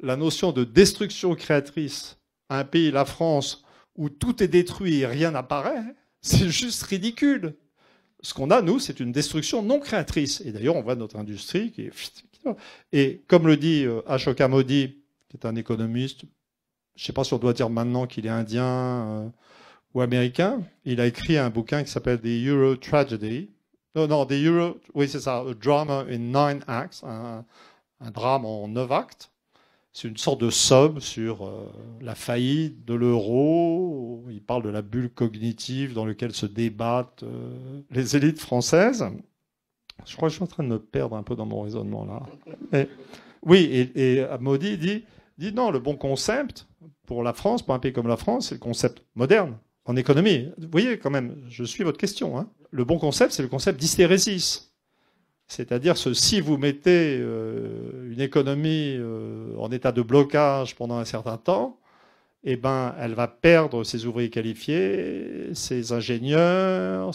la notion de destruction créatrice à un pays, la France, où tout est détruit et rien n'apparaît, c'est juste ridicule. Ce qu'on a, nous, c'est une destruction non créatrice. Et d'ailleurs, on voit notre industrie qui est... Et comme le dit Ashoka Modi, qui est un économiste je ne sais pas si on doit dire maintenant qu'il est indien ou américain. Il a écrit un bouquin qui s'appelle The Euro Tragedy. Non, oui, c'est ça, A Drama in 9 Acts, un drame en 9 actes. C'est une sorte de somme sur la faillite de l'euro. Il parle de la bulle cognitive dans laquelle se débattent les élites françaises. Je crois que je suis en train de me perdre un peu dans mon raisonnement là. Oui, et Modi dit non, le bon concept pour la France, pour un pays comme la France, c'est le concept moderne en économie. Vous voyez quand même, je suis votre question. Hein. Le bon concept, c'est le concept d'hystérésis. C'est-à-dire que si vous mettez une économie en état de blocage pendant un certain temps, eh ben, elle va perdre ses ouvriers qualifiés, ses ingénieurs,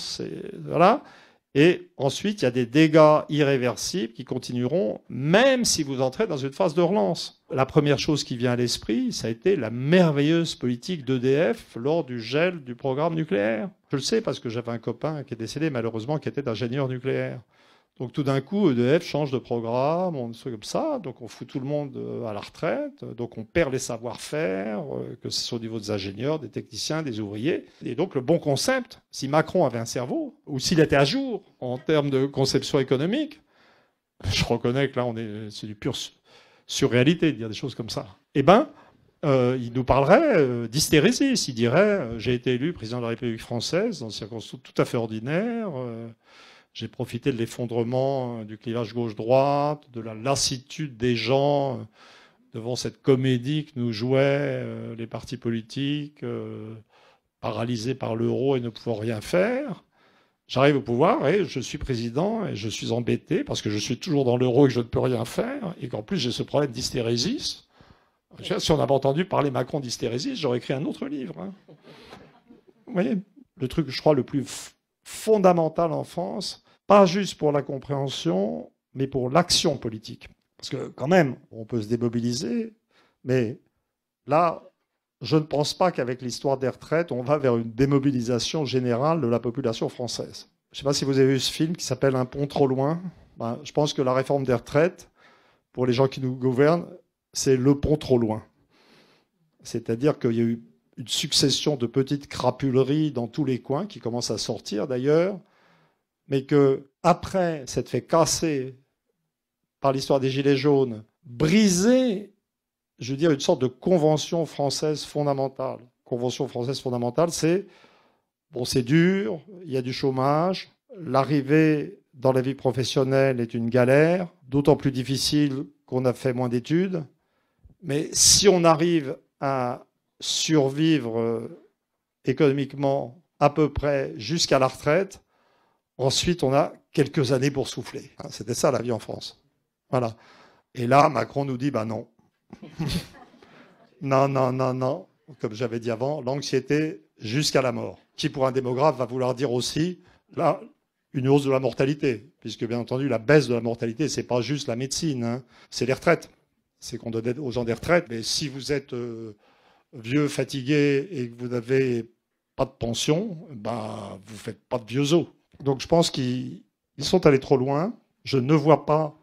voilà. Et ensuite, il y a des dégâts irréversibles qui continueront, même si vous entrez dans une phase de relance. La première chose qui vient à l'esprit, ça a été la merveilleuse politique d'EDF lors du gel du programme nucléaire. Je le sais parce que j'avais un copain qui est décédé, malheureusement, qui était ingénieur nucléaire. Donc tout d'un coup, EDF change de programme, on fait comme ça, donc on fout tout le monde à la retraite, donc on perd les savoir-faire, que ce soit au niveau des ingénieurs, des techniciens, des ouvriers. Et donc le bon concept, si Macron avait un cerveau, ou s'il était à jour en termes de conception économique, je reconnais que là, c'est du pur surréalité de dire des choses comme ça. Eh ben, il nous parlerait d'hystérésis. Il dirait, j'ai été élu président de la République française dans des circonstances tout à fait ordinaires. J'ai profité de l'effondrement du clivage gauche-droite, de la lassitude des gens devant cette comédie que nous jouaient les partis politiques, paralysés par l'euro et ne pouvant rien faire. J'arrive au pouvoir et je suis président et je suis embêté parce que je suis toujours dans l'euro et que je ne peux rien faire et qu'en plus j'ai ce problème d'hystérésis. Si on avait entendu parler Macron d'hystérésis, j'aurais écrit un autre livre. Hein. Vous voyez, le truc, je crois, le plus fondamental en France, pas juste pour la compréhension, mais pour l'action politique. Parce que quand même, on peut se démobiliser, mais là, je ne pense pas qu'avec l'histoire des retraites, on va vers une démobilisation générale de la population française. Je ne sais pas si vous avez vu ce film qui s'appelle Un pont trop loin. Ben, je pense que la réforme des retraites, pour les gens qui nous gouvernent, c'est le pont trop loin. C'est-à-dire qu'il y a eu une succession de petites crapuleries dans tous les coins, qui commencent à sortir d'ailleurs, mais qu'après s'être fait casser par l'histoire des Gilets jaunes, briser, je veux dire, une sorte de convention française fondamentale. Convention française fondamentale, c'est dur, il y a du chômage, l'arrivée dans la vie professionnelle est une galère, d'autant plus difficile qu'on a fait moins d'études. Mais si on arrive à survivre économiquement à peu près jusqu'à la retraite, ensuite on a quelques années pour souffler. C'était ça la vie en France. Voilà. Et là, Macron nous dit, non. non. Comme j'avais dit avant, l'anxiété jusqu'à la mort. Qui pour un démographe va vouloir dire aussi, là, une hausse de la mortalité. Puisque bien entendu, la baisse de la mortalité, c'est pas juste la médecine, hein, c'est les retraites. C'est qu'on donne aux gens des retraites. Mais si vous êtes vieux, fatigué et que vous n'avez pas de pension, vous faites pas de vieux os. Donc je pense qu'ils sont allés trop loin. Je ne vois pas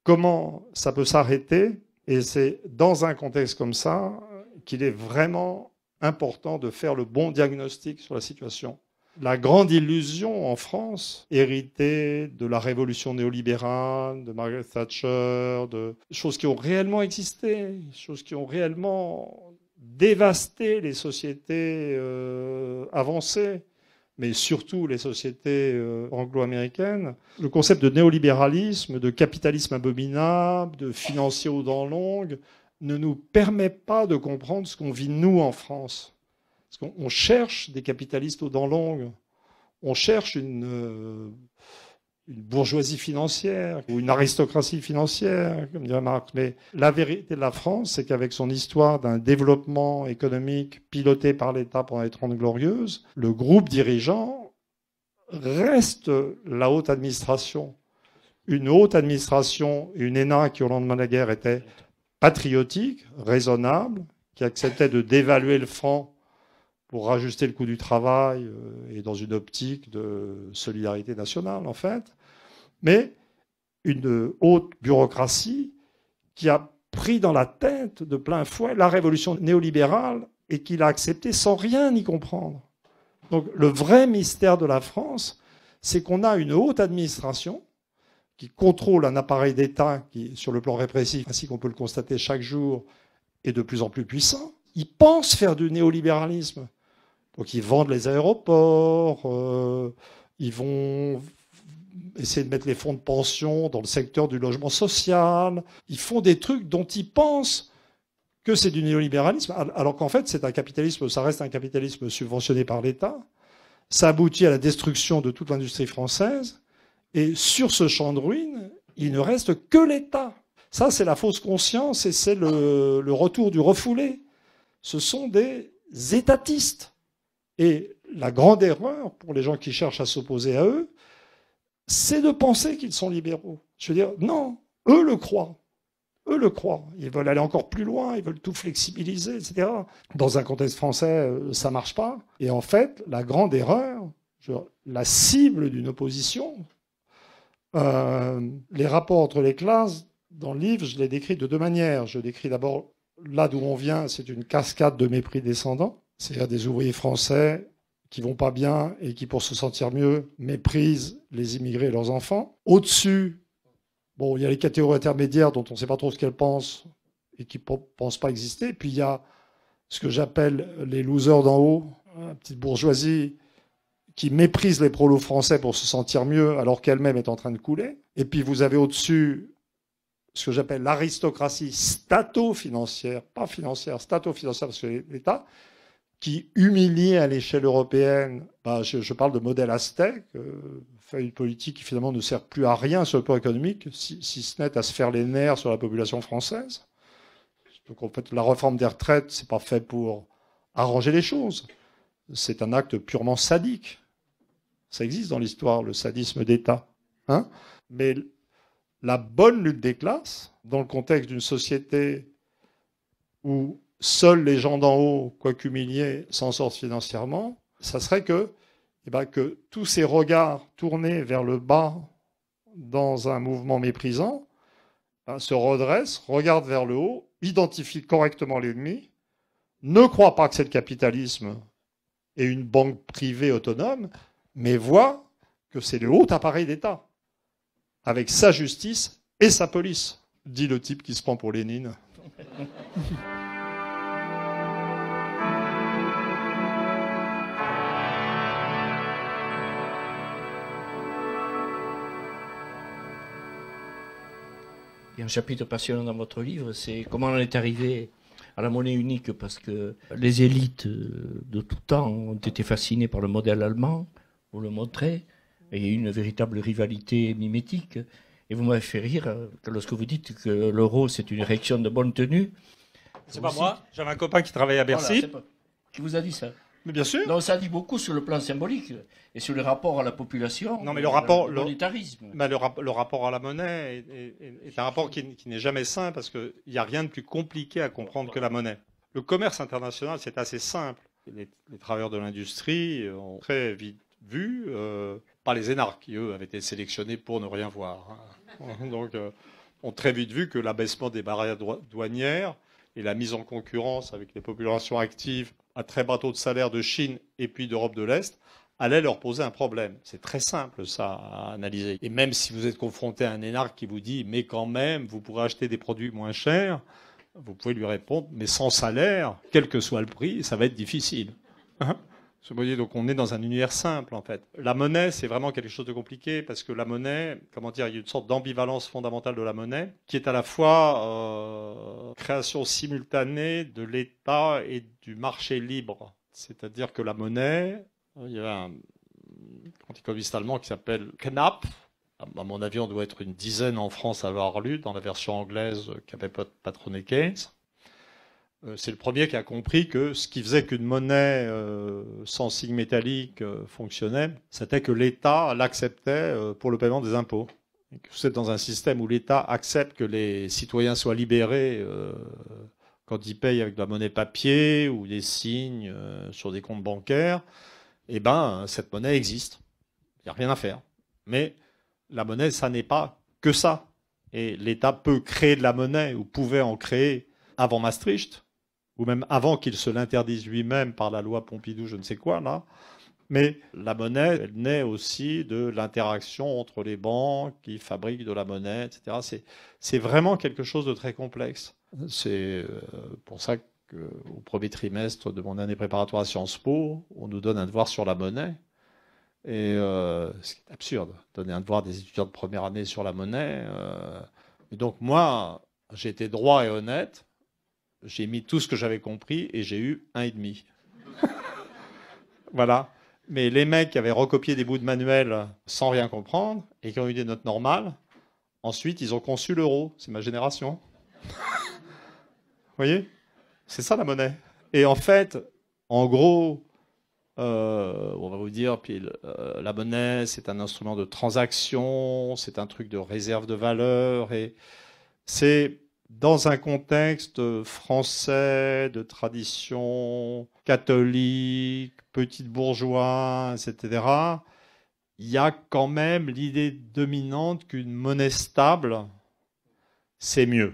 comment ça peut s'arrêter. Et c'est dans un contexte comme ça qu'il est vraiment important de faire le bon diagnostic sur la situation. La grande illusion en France, héritée de la révolution néolibérale, de Margaret Thatcher, de choses qui ont réellement existé, choses qui ont réellement dévasté les sociétés avancées, mais surtout les sociétés anglo-américaines. Le concept de néolibéralisme, de capitalisme abominable, de financier aux dents longues, ne nous permet pas de comprendre ce qu'on vit nous en France. Parce qu'on cherche des capitalistes aux dents longues, on cherche une bourgeoisie financière ou une aristocratie financière, comme dirait Marx. Mais la vérité de la France, c'est qu'avec son histoire d'un développement économique piloté par l'État pendant les 30 Glorieuses, le groupe dirigeant reste la haute administration. Une haute administration, une ENA qui au lendemain de la guerre était patriotique, raisonnable, qui acceptait de dévaluer le franc pour rajuster le coût du travail et dans une optique de solidarité nationale, en fait. Mais une haute bureaucratie qui a pris dans la tête de plein fouet la révolution néolibérale et qu'il a accepté sans rien y comprendre. Donc le vrai mystère de la France, c'est qu'on a une haute administration qui contrôle un appareil d'État qui, sur le plan répressif, ainsi qu'on peut le constater chaque jour, est de plus en plus puissant. Ils pensent faire du néolibéralisme. Donc ils vendent les aéroports, ils vont essayer de mettre les fonds de pension dans le secteur du logement social. Ils font des trucs dont ils pensent que c'est du néolibéralisme, alors qu'en fait c'est un capitalisme, ça reste un capitalisme subventionné par l'État. Ça aboutit à la destruction de toute l'industrie française. Et sur ce champ de ruines, il ne reste que l'État. Ça, c'est la fausse conscience et c'est le retour du refoulé. Ce sont des étatistes. Et la grande erreur pour les gens qui cherchent à s'opposer à eux, c'est de penser qu'ils sont libéraux. Je veux dire, non, eux le croient. Eux le croient. Ils veulent aller encore plus loin, ils veulent tout flexibiliser, etc. Dans un contexte français, ça ne marche pas. Et en fait, la grande erreur, la cible d'une opposition, les rapports entre les classes, dans le livre, je les décris de deux manières. Je décris d'abord là d'où on vient, c'est une cascade de mépris descendant. C'est-à-dire des ouvriers français qui vont pas bien et qui, pour se sentir mieux, méprisent les immigrés et leurs enfants. Au-dessus, bon, il y a les catégories intermédiaires dont on ne sait pas trop ce qu'elles pensent et qui ne pensent pas exister. Puis il y a ce que j'appelle les losers d'en haut, la petite bourgeoisie qui méprise les prolos français pour se sentir mieux alors qu'elle-même est en train de couler. Et puis vous avez au-dessus ce que j'appelle l'aristocratie stato-financière, pas financière, stato-financière, parce que l'État, qui humilie à l'échelle européenne, je parle de modèle aztèque, fait une politique qui finalement ne sert plus à rien sur le plan économique, si ce n'est à se faire les nerfs sur la population française. Donc en fait, la réforme des retraites, c'est pas fait pour arranger les choses. C'est un acte purement sadique. Ça existe dans l'histoire, le sadisme d'État. Hein, mais la bonne lutte des classes, dans le contexte d'une société où seuls les gens d'en haut, quoique humiliés, s'en sortent financièrement, ça serait que tous ces regards tournés vers le bas dans un mouvement méprisant se redressent, regardent vers le haut, identifient correctement l'ennemi, ne croient pas que c'est le capitalisme et une banque privée autonome, mais voient que c'est le haut appareil d'État, avec sa justice et sa police, dit le type qui se prend pour Lénine. Il y a un chapitre passionnant dans votre livre, c'est comment on est arrivé à la monnaie unique, parce que les élites de tout temps ont été fascinées par le modèle allemand, vous le montrez, et il y a eu une véritable rivalité mimétique. Et vous m'avez fait rire lorsque vous dites que l'euro, c'est une réaction de bonne tenue. C'est pas moi, j'avais un copain qui travaillait à Bercy. Voilà, qui vous a dit ça? Mais bien sûr. Donc ça dit beaucoup sur le plan symbolique et sur le rapport à la population. Non, mais le rapport, le monétarisme. Le rapport à la monnaie est un rapport qui n'est jamais sain parce qu'il n'y a rien de plus compliqué à comprendre que la monnaie. Le commerce international, c'est assez simple. Les travailleurs de l'industrie ont très vite vu, pas les énarques qui, eux, avaient été sélectionnés pour ne rien voir. Hein. Donc, ont très vite vu que l'abaissement des barrières douanières et la mise en concurrence avec les populations actives à très bas taux de salaire de Chine et puis d'Europe de l'Est allait leur poser un problème. C'est très simple, ça, à analyser. Et même si vous êtes confronté à un énarque qui vous dit « mais quand même, vous pourrez acheter des produits moins chers », vous pouvez lui répondre « mais sans salaire, quel que soit le prix, ça va être difficile. » Vous voyez, donc on est dans un univers simple, en fait. La monnaie, c'est vraiment quelque chose de compliqué parce que la monnaie, comment dire, il y a une sorte d'ambivalence fondamentale de la monnaie qui est à la fois création simultanée de l'État et du marché libre. C'est-à-dire que la monnaie, il y a un économiste allemand qui s'appelle Knapp. À mon avis, on doit être une dizaine en France à l'avoir lu dans la version anglaise qu'avait patronné Keynes. C'est le premier qui a compris que ce qui faisait qu'une monnaie sans signe métallique fonctionnait, c'était que l'État l'acceptait pour le paiement des impôts. Et que vous êtes dans un système où l'État accepte que les citoyens soient libérés quand ils payent avec de la monnaie papier ou des signes sur des comptes bancaires, eh ben, cette monnaie existe. Il n'y a rien à faire. Mais la monnaie, ça n'est pas que ça. Et l'État peut créer de la monnaie, ou pouvait en créer avant Maastricht, ou même avant qu'il se l'interdise lui-même par la loi Pompidou, je ne sais quoi, là. Mais la monnaie, elle naît aussi de l'interaction entre les banques qui fabriquent de la monnaie, etc. C'est vraiment quelque chose de très complexe. C'est pour ça qu'au premier trimestre de mon année préparatoire à Sciences Po, on nous donne un devoir sur la monnaie. Et ce qui est absurde, donner un devoir des étudiants de première année sur la monnaie. Et donc moi, j'ai été droit et honnête, j'ai mis tout ce que j'avais compris et j'ai eu 1,5. Voilà. Mais les mecs qui avaient recopié des bouts de manuel sans rien comprendre et qui ont eu des notes normales, ensuite ils ont conçu l'euro. C'est ma génération. Vous voyez? C'est ça la monnaie. Et en fait, en gros, on va vous dire, puis la monnaie, c'est un instrument de transaction, c'est un truc de réserve de valeur, et c'est dans un contexte français de tradition catholique, petite bourgeoise, etc. Il y a quand même l'idée dominante qu'une monnaie stable, c'est mieux.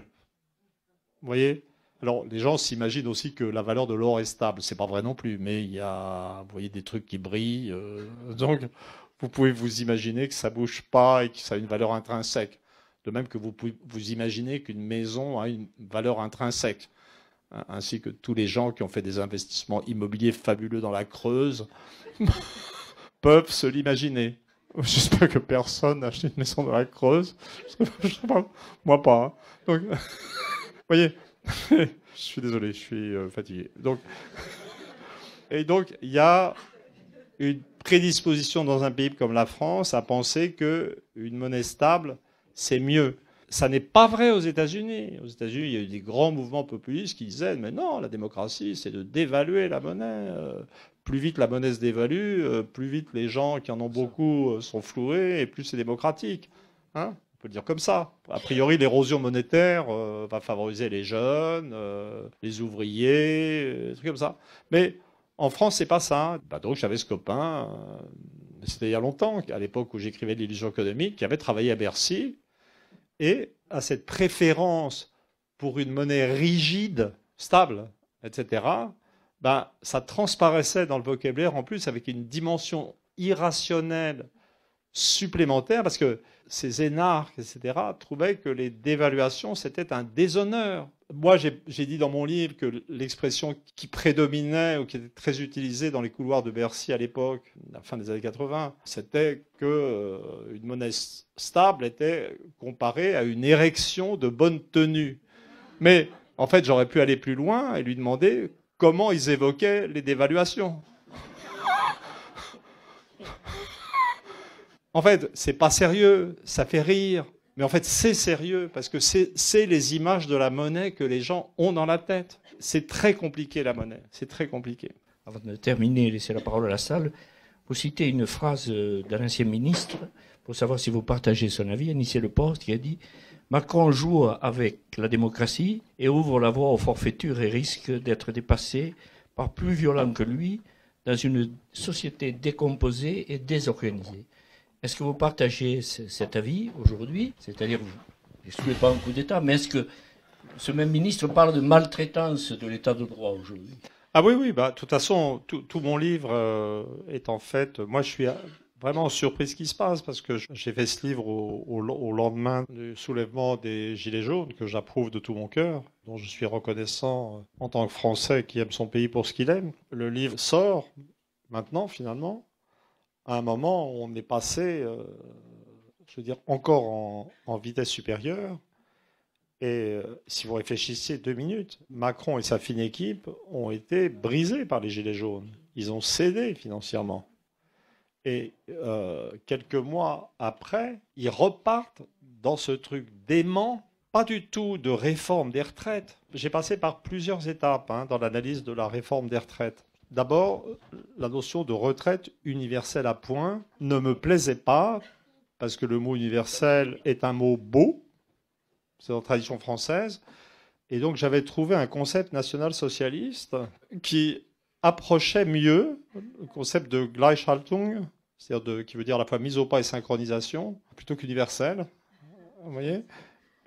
Vous voyez? Alors, les gens s'imaginent aussi que la valeur de l'or est stable. C'est pas vrai non plus, mais il y a, vous voyez, des trucs qui brillent. Donc, vous pouvez vous imaginer que ça bouge pas et que ça a une valeur intrinsèque. De même que vous pouvez vous imaginer qu'une maison a une valeur intrinsèque. Ainsi que tous les gens qui ont fait des investissements immobiliers fabuleux dans la Creuse peuvent se l'imaginer. J'espère que personne n'a acheté une maison dans la Creuse. Je sais pas, moi pas. Hein. Donc, vous voyez. Je suis désolé, je suis fatigué. Et donc, il y a une prédisposition dans un pays comme la France à penser qu'une monnaie stable, c'est mieux. Ça n'est pas vrai aux États-Unis. Aux États-Unis, il y a eu des grands mouvements populistes qui disaient « Mais non, la démocratie, c'est de dévaluer la monnaie. Plus vite la monnaie se dévalue, plus vite les gens qui en ont beaucoup sont floués et plus c'est démocratique. Hein » On peut le dire comme ça. A priori, l'érosion monétaire va favoriser les jeunes, les ouvriers, des trucs comme ça. Mais en France, c'est pas ça. Donc j'avais ce copain, c'était il y a longtemps, à l'époque où j'écrivais l'illusion économique, qui avait travaillé à Bercy et a cette préférence pour une monnaie rigide, stable, etc. Ça transparaissait dans le vocabulaire en plus avec une dimension irrationnelle supplémentaire, parce que ces énarques, etc., trouvaient que les dévaluations, c'était un déshonneur. Moi, j'ai dit dans mon livre que l'expression qui prédominait ou qui était très utilisée dans les couloirs de Bercy à l'époque, à la fin des années 80, c'était qu'une monnaie stable était comparée à une érection de bonne tenue. Mais en fait, j'aurais pu aller plus loin et lui demander comment ils évoquaient les dévaluations. En fait, c'est pas sérieux, ça fait rire. Mais en fait, c'est sérieux, parce que c'est les images de la monnaie que les gens ont dans la tête. C'est très compliqué, la monnaie. C'est très compliqué. Avant de terminer et laisser la parole à la salle, vous citez une phrase d'un ancien ministre, pour savoir si vous partagez son avis, Anicet Le Poste, qui a dit « Macron joue avec la démocratie et ouvre la voie aux forfaitures et risque d'être dépassé par plus violents que lui dans une société décomposée et désorganisée. » Est-ce que vous partagez cet avis aujourd'hui? C'est-à-dire, vous n'excluez pas un coup d'État, mais est-ce que ce même ministre parle de maltraitance de l'État de droit aujourd'hui? Ah oui, de toute façon, tout mon livre est en fait... Moi, je suis vraiment surpris de ce qui se passe, parce que j'ai fait ce livre au lendemain du soulèvement des Gilets jaunes, que j'approuve de tout mon cœur, dont je suis reconnaissant en tant que Français qui aime son pays pour ce qu'il aime. Le livre sort maintenant, finalement, à un moment où on est passé, je veux dire, encore en vitesse supérieure. Et si vous réfléchissez 2 minutes, Macron et sa fine équipe ont été brisés par les Gilets jaunes. Ils ont cédé financièrement. Et quelques mois après, ils repartent dans ce truc dément, pas du tout de réforme des retraites. J'ai passé par plusieurs étapes dans l'analyse de la réforme des retraites. D'abord, la notion de retraite universelle à point ne me plaisait pas, parce que le mot universel est un mot beau, c'est dans la tradition française, et donc j'avais trouvé un concept national-socialiste qui approchait mieux le concept de Gleichhaltung, c'est-à-dire qui veut dire à la fois mise au pas et synchronisation, plutôt qu'universel, vous voyez.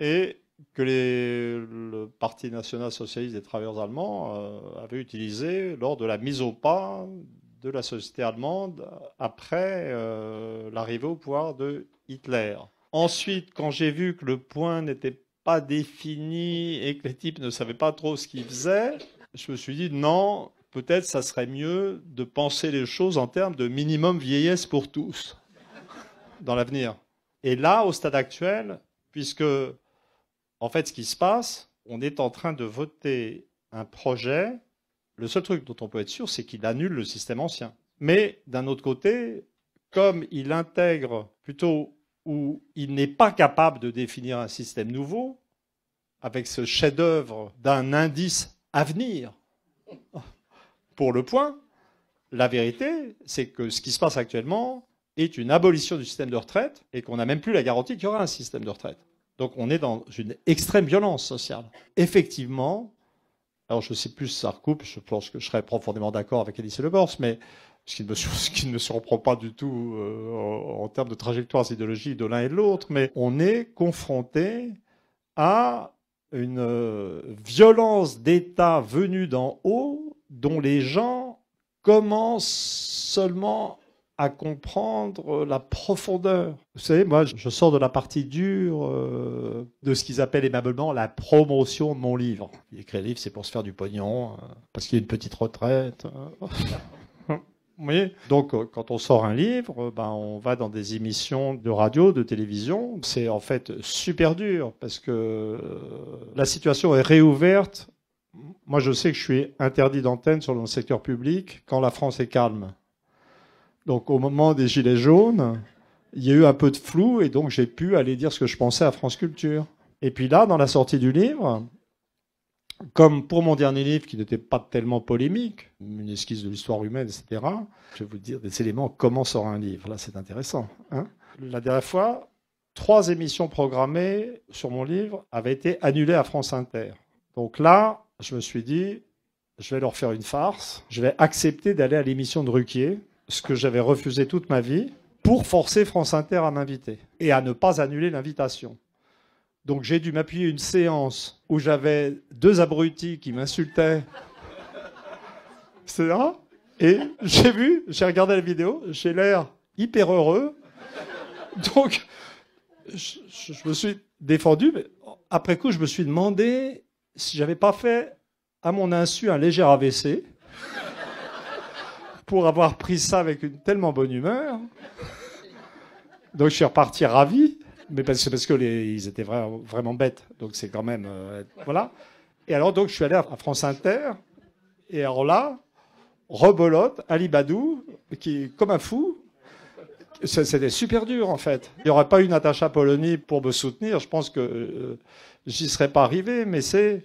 et que le Parti national-socialiste des travailleurs allemands avait utilisé lors de la mise au pas de la société allemande après l'arrivée au pouvoir de Hitler. Ensuite, quand j'ai vu que le point n'était pas défini et que les types ne savaient pas trop ce qu'ils faisaient, je me suis dit non, peut-être ça serait mieux de penser les choses en termes de minimum vieillesse pour tous dans l'avenir. Et là, au stade actuel, puisque en fait ce qui se passe, on est en train de voter un projet. Le seul truc dont on peut être sûr, c'est qu'il annule le système ancien. Mais d'un autre côté, comme il intègre plutôt où il n'est pas capable de définir un système nouveau, avec ce chef-d'œuvre d'un indice à venir pour le point, la vérité, c'est que ce qui se passe actuellement est une abolition du système de retraite et qu'on n'a même plus la garantie qu'il y aura un système de retraite. Donc on est dans une extrême violence sociale. Effectivement, alors je ne sais plus si ça recoupe, je pense que je serais profondément d'accord avec Alice Le Bors, mais ce qui ne me surprend pas du tout en termes de trajectoires idéologiques de l'un et de l'autre, mais on est confronté à une violence d'État venue d'en haut dont les gens commencent seulement à comprendre la profondeur. Vous savez, moi, je sors de la partie dure de ce qu'ils appellent aimablement la promotion de mon livre. Il écrit un livre, c'est pour se faire du pognon, parce qu'il y a une petite retraite. Vous voyez ? Donc, quand on sort un livre, on va dans des émissions de radio, de télévision. C'est en fait super dur, parce que la situation est réouverte. Moi, je sais que je suis interdit d'antenne sur le secteur public quand la France est calme. Donc, au moment des Gilets jaunes, il y a eu un peu de flou, et donc j'ai pu aller dire ce que je pensais à France Culture. Et puis là, dans la sortie du livre, comme pour mon dernier livre, qui n'était pas tellement polémique, une esquisse de l'histoire humaine, etc., je vais vous dire des éléments, comment sort un livre. Là, c'est intéressant. La dernière fois, 3 émissions programmées sur mon livre avaient été annulées à France Inter. Donc là, je me suis dit, je vais leur faire une farce, je vais accepter d'aller à l'émission de Ruquier, ce que j'avais refusé toute ma vie, pour forcer France Inter à m'inviter et à ne pas annuler l'invitation. Donc j'ai dû m'appuyer une séance où j'avais 2 abrutis qui m'insultaient, etc. Et j'ai regardé la vidéo, j'ai l'air hyper heureux. Donc je me suis défendu, mais après coup je me suis demandé si j'avais pas fait à mon insu un léger AVC pour avoir pris ça avec une tellement bonne humeur. Donc je suis reparti ravi. Mais c'est parce que ils étaient vraiment bêtes. Donc c'est quand même... voilà. Et alors donc je suis allé à France Inter. Et alors là, rebelote, Ali Badou, qui comme un fou. C'était super dur en fait. Il n'y aurait pas eu Natacha Polony pour me soutenir. Je pense que j'y serais pas arrivé. Mais c'est...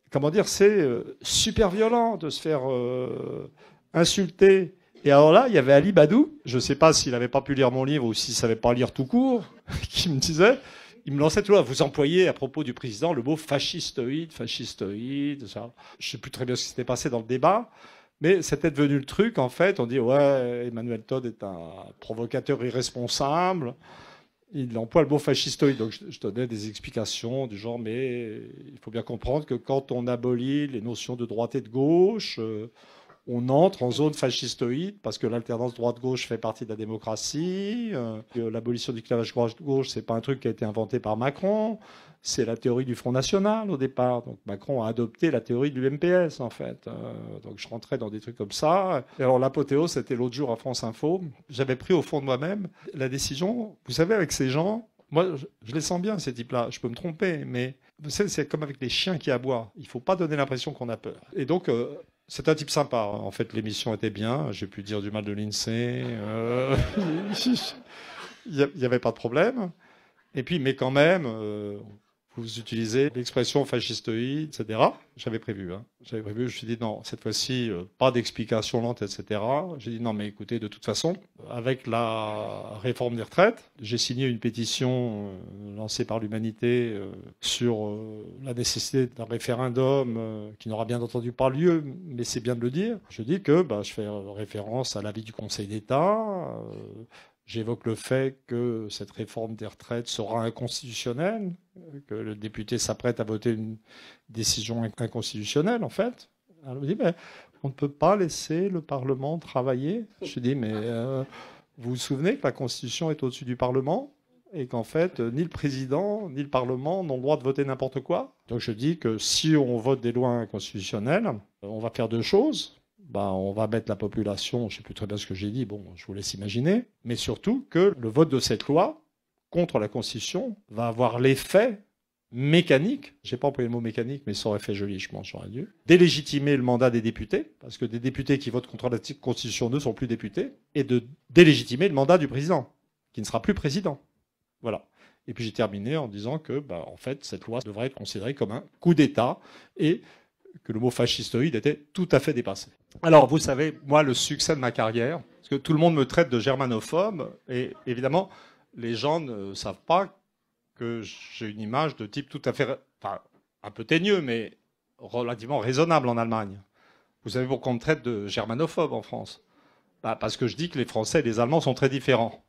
Comment dire, c'est super violent de se faire insulter. Et alors là, il y avait Ali Badou, je ne sais pas s'il n'avait pas pu lire mon livre ou s'il ne savait pas lire tout court, qui me disait, il me lançait tout là, vous employez à propos du président le mot fascistoïde, ça. Je ne sais plus très bien ce qui s'était passé dans le débat, mais c'était devenu le truc, en fait. On dit, ouais, Emmanuel Todd est un provocateur irresponsable. Il emploie le mot fascistoïde. Donc je donnais des explications du genre, mais il faut bien comprendre que quand on abolit les notions de droite et de gauche, on entre en zone fascistoïde parce que l'alternance droite-gauche fait partie de la démocratie. L'abolition du clivage droite-gauche, c'est pas un truc qui a été inventé par Macron. C'est la théorie du Front National au départ. Donc Macron a adopté la théorie du MPS en fait. Donc je rentrais dans des trucs comme ça. Et alors l'apothéose, c'était l'autre jour à France Info. J'avais pris au fond de moi-même la décision. Vous savez, avec ces gens, moi je les sens bien ces types-là. Je peux me tromper, mais vous savez, c'est comme avec les chiens qui aboient. Il faut pas donner l'impression qu'on a peur. Et donc c'est un type sympa. En fait, l'émission était bien. J'ai pu dire du mal de l'INSEE. Il n'y avait pas de problème. Et puis, mais quand même, vous utilisez l'expression fascistoïde, etc. J'avais prévu. Je me suis dit, non, cette fois-ci, pas d'explication lente, etc. J'ai dit, non, mais écoutez, de toute façon, avec la réforme des retraites, j'ai signé une pétition lancée par l'Humanité sur la nécessité d'un référendum qui n'aura bien entendu pas lieu, mais c'est bien de le dire. Je dis que je fais référence à l'avis du Conseil d'État. J'évoque le fait que cette réforme des retraites sera inconstitutionnelle, que le député s'apprête à voter une décision inconstitutionnelle, en fait. Alors, on me dit, mais on ne peut pas laisser le Parlement travailler. Je dis, mais vous vous souvenez que la Constitution est au-dessus du Parlement et qu'en fait, ni le président, ni le Parlement n'ont le droit de voter n'importe quoi. Donc je dis que si on vote des lois inconstitutionnelles, on va faire deux choses. On va mettre la population, je ne sais plus très bien ce que j'ai dit, bon, je vous laisse imaginer, mais surtout que le vote de cette loi contre la Constitution va avoir l'effet mécanique, je n'ai pas employé le mot mécanique, mais ça aurait fait joli, je pense, j'aurais dû, délégitimer le mandat des députés, parce que des députés qui votent contre la Constitution ne sont plus députés, et de délégitimer le mandat du président, qui ne sera plus président. Voilà. Et puis j'ai terminé en disant que, en fait, cette loi devrait être considérée comme un coup d'État, et que le mot fascistoïde était tout à fait dépassé. Alors, vous savez, moi, le succès de ma carrière, parce que tout le monde me traite de germanophobe, et évidemment, les gens ne savent pas que j'ai une image de type tout à fait, enfin, un peu teigneux, mais relativement raisonnable en Allemagne. Vous savez pourquoi on me traite de germanophobe en France? Parce que je dis que les Français et les Allemands sont très différents.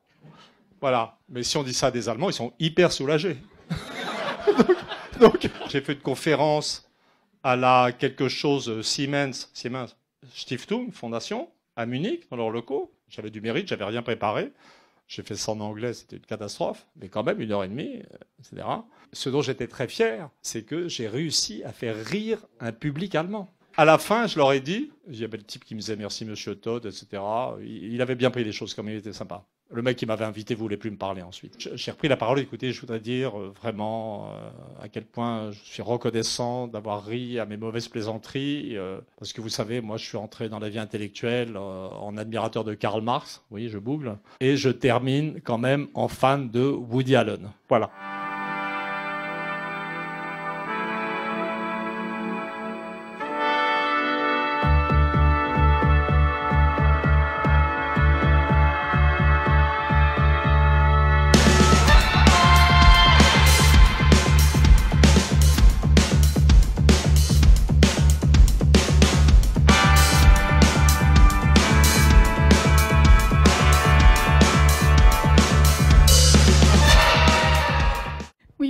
Voilà. Mais si on dit ça des Allemands, ils sont hyper soulagés. donc j'ai fait une conférence à la quelque chose Siemens Stiftung, fondation, à Munich, dans leurs locaux. J'avais du mérite, j'avais rien préparé. J'ai fait ça en anglais, c'était une catastrophe, mais quand même 1h30, etc. Ce dont j'étais très fier, c'est que j'ai réussi à faire rire un public allemand. À la fin, je leur ai dit, il y avait le type qui me disait merci monsieur Todd, etc. Il avait bien pris les choses comme il était sympa. Le mec qui m'avait invité voulait plus me parler ensuite. J'ai repris la parole. Écoutez, je voudrais dire vraiment à quel point je suis reconnaissant d'avoir ri à mes mauvaises plaisanteries. Parce que vous savez, moi, je suis entré dans la vie intellectuelle en admirateur de Karl Marx. Oui, je bougle. Et je termine quand même en fan de Woody Allen. Voilà.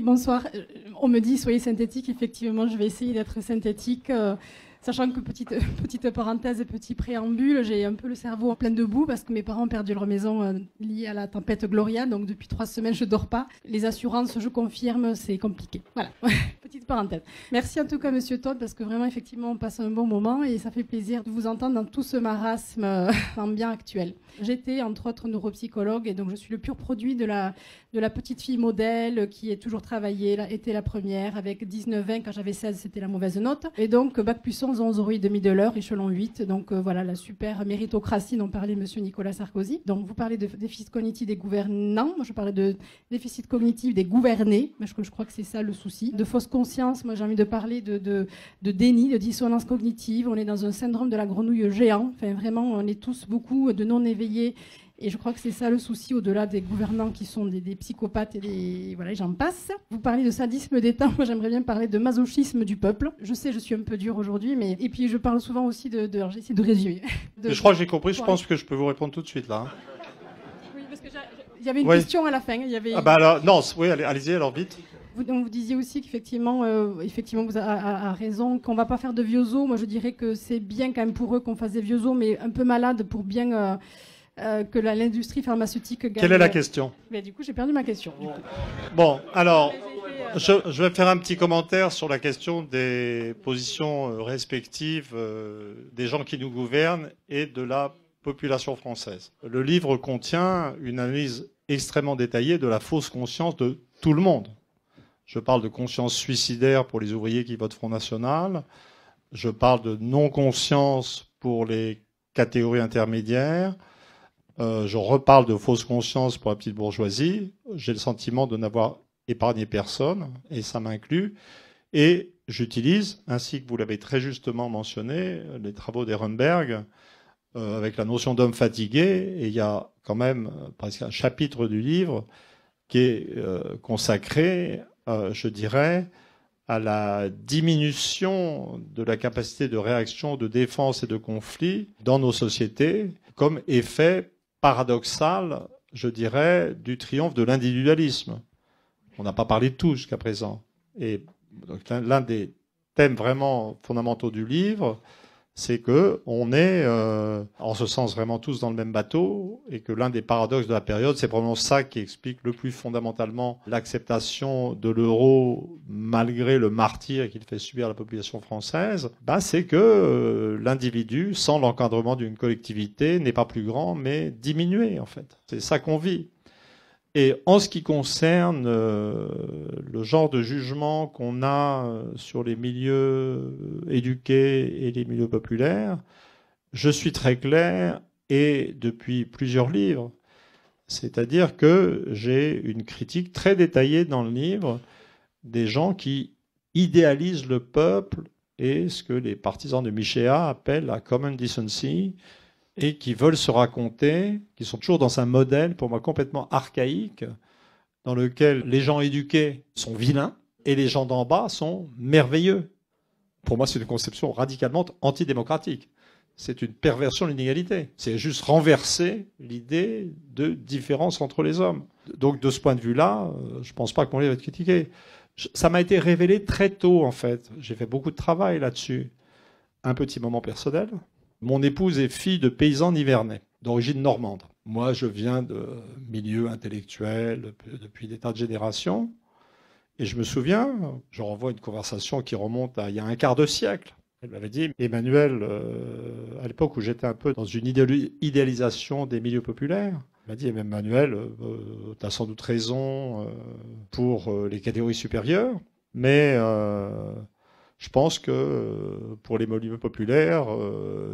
Bonsoir. On me dit soyez synthétique. Effectivement, je vais essayer d'être synthétique. Sachant que, petite parenthèse, petit préambule, j'ai un peu le cerveau en plein de boue parce que mes parents ont perdu leur maison liée à la tempête Gloria. Donc depuis 3 semaines, je ne dors pas. Les assurances, je confirme, c'est compliqué. Voilà, petite parenthèse. Merci en tout cas, monsieur Todd, parce que vraiment, effectivement, on passe un bon moment et ça fait plaisir de vous entendre dans tout ce marasme ambiant actuel. J'étais, entre autres, neuropsychologue et donc je suis le pur produit de la petite fille modèle qui est toujours travaillée, était la première. Avec 19-20, quand j'avais 16, c'était la mauvaise note. Et donc, bac plus 11 euros et demi de l'heure, échelon 8. Donc voilà, la super méritocratie dont parlait monsieur Nicolas Sarkozy. Donc vous parlez de déficit cognitif des gouvernants. Moi, je parlais de déficit cognitif des gouvernés. Mais je crois que c'est ça le souci. De fausse conscience, moi j'ai envie de parler de déni, de dissonance cognitive. On est dans un syndrome de la grenouille géant. Enfin vraiment, on est tous beaucoup de non-éveillés. Et je crois que c'est ça le souci, au-delà des gouvernants qui sont des psychopathes et voilà, j'en passe. Vous parlez de sadisme d'État, moi j'aimerais bien parler de masochisme du peuple. Je sais, je suis un peu dure aujourd'hui, mais... Et puis je parle souvent aussi alors j'essaie de résumer. Je crois que j'ai compris, je pense que je peux vous répondre tout de suite là. Oui, parce que il y avait une question à la fin. Il y avait... alors, non, oui, allez-y, alors vite. Vous disiez aussi qu'effectivement, vous avez raison, qu'on ne va pas faire de vieux os. Moi je dirais que c'est bien quand même pour eux qu'on fasse des vieux os, mais un peu malades pour bien... que l'industrie pharmaceutique gagne. Quelle est la question? Mais du coup, j'ai perdu ma question. Bon, alors, je vais faire un petit commentaire sur la question des positions respectives des gens qui nous gouvernent et de la population française. Le livre contient une analyse extrêmement détaillée de la fausse conscience de tout le monde. Je parle de conscience suicidaire pour les ouvriers qui votent Front National. Je parle de non-conscience pour les catégories intermédiaires. Je reparle de fausse conscience pour la petite bourgeoisie. J'ai le sentiment de n'avoir épargné personne, et ça m'inclut. Et j'utilise, ainsi que vous l'avez très justement mentionné, les travaux d'Ehrenberg avec la notion d'homme fatigué. Et il y a quand même presque un chapitre du livre qui est consacré, je dirais, à la diminution de la capacité de réaction, de défense et de conflit dans nos sociétés comme effet paradoxal je dirais, du triomphe de l'individualisme. On n'a pas parlé de tout jusqu'à présent. Et donc, l'un des thèmes vraiment fondamentaux du livre, c'est qu'on est, en ce sens, vraiment tous dans le même bateau, et que l'un des paradoxes de la période, c'est probablement ça qui explique le plus fondamentalement l'acceptation de l'euro malgré le martyre qu'il fait subir à la population française, c'est que l'individu, sans l'encadrement d'une collectivité, n'est pas plus grand, mais diminué, en fait. C'est ça qu'on vit. Et en ce qui concerne le genre de jugement qu'on a sur les milieux éduqués et les milieux populaires, je suis très clair et depuis plusieurs livres. C'est-à-dire que j'ai une critique très détaillée dans le livre des gens qui idéalisent le peuple et ce que les partisans de Michéa appellent la common decency, et qui veulent se raconter, qui sont toujours dans un modèle, pour moi, complètement archaïque, dans lequel les gens éduqués sont vilains et les gens d'en bas sont merveilleux. Pour moi, c'est une conception radicalement antidémocratique. C'est une perversion de l'inégalité. C'est juste renverser l'idée de différence entre les hommes. Donc, de ce point de vue-là, je ne pense pas que mon livre va être critiqué. Ça m'a été révélé très tôt, en fait. J'ai fait beaucoup de travail là-dessus. Un petit moment personnel. Mon épouse est fille de paysans nivernais, d'origine normande. Moi, je viens de milieu intellectuel depuis des tas de générations. Et je me souviens, je renvoie une conversation qui remonte à il y a un quart de siècle. Elle m'avait dit, Emmanuel, à l'époque où j'étais un peu dans une idéalisation des milieux populaires, elle m'a dit, Emmanuel, tu as sans doute raison pour les catégories supérieures, mais... je pense que pour les milieux populaires,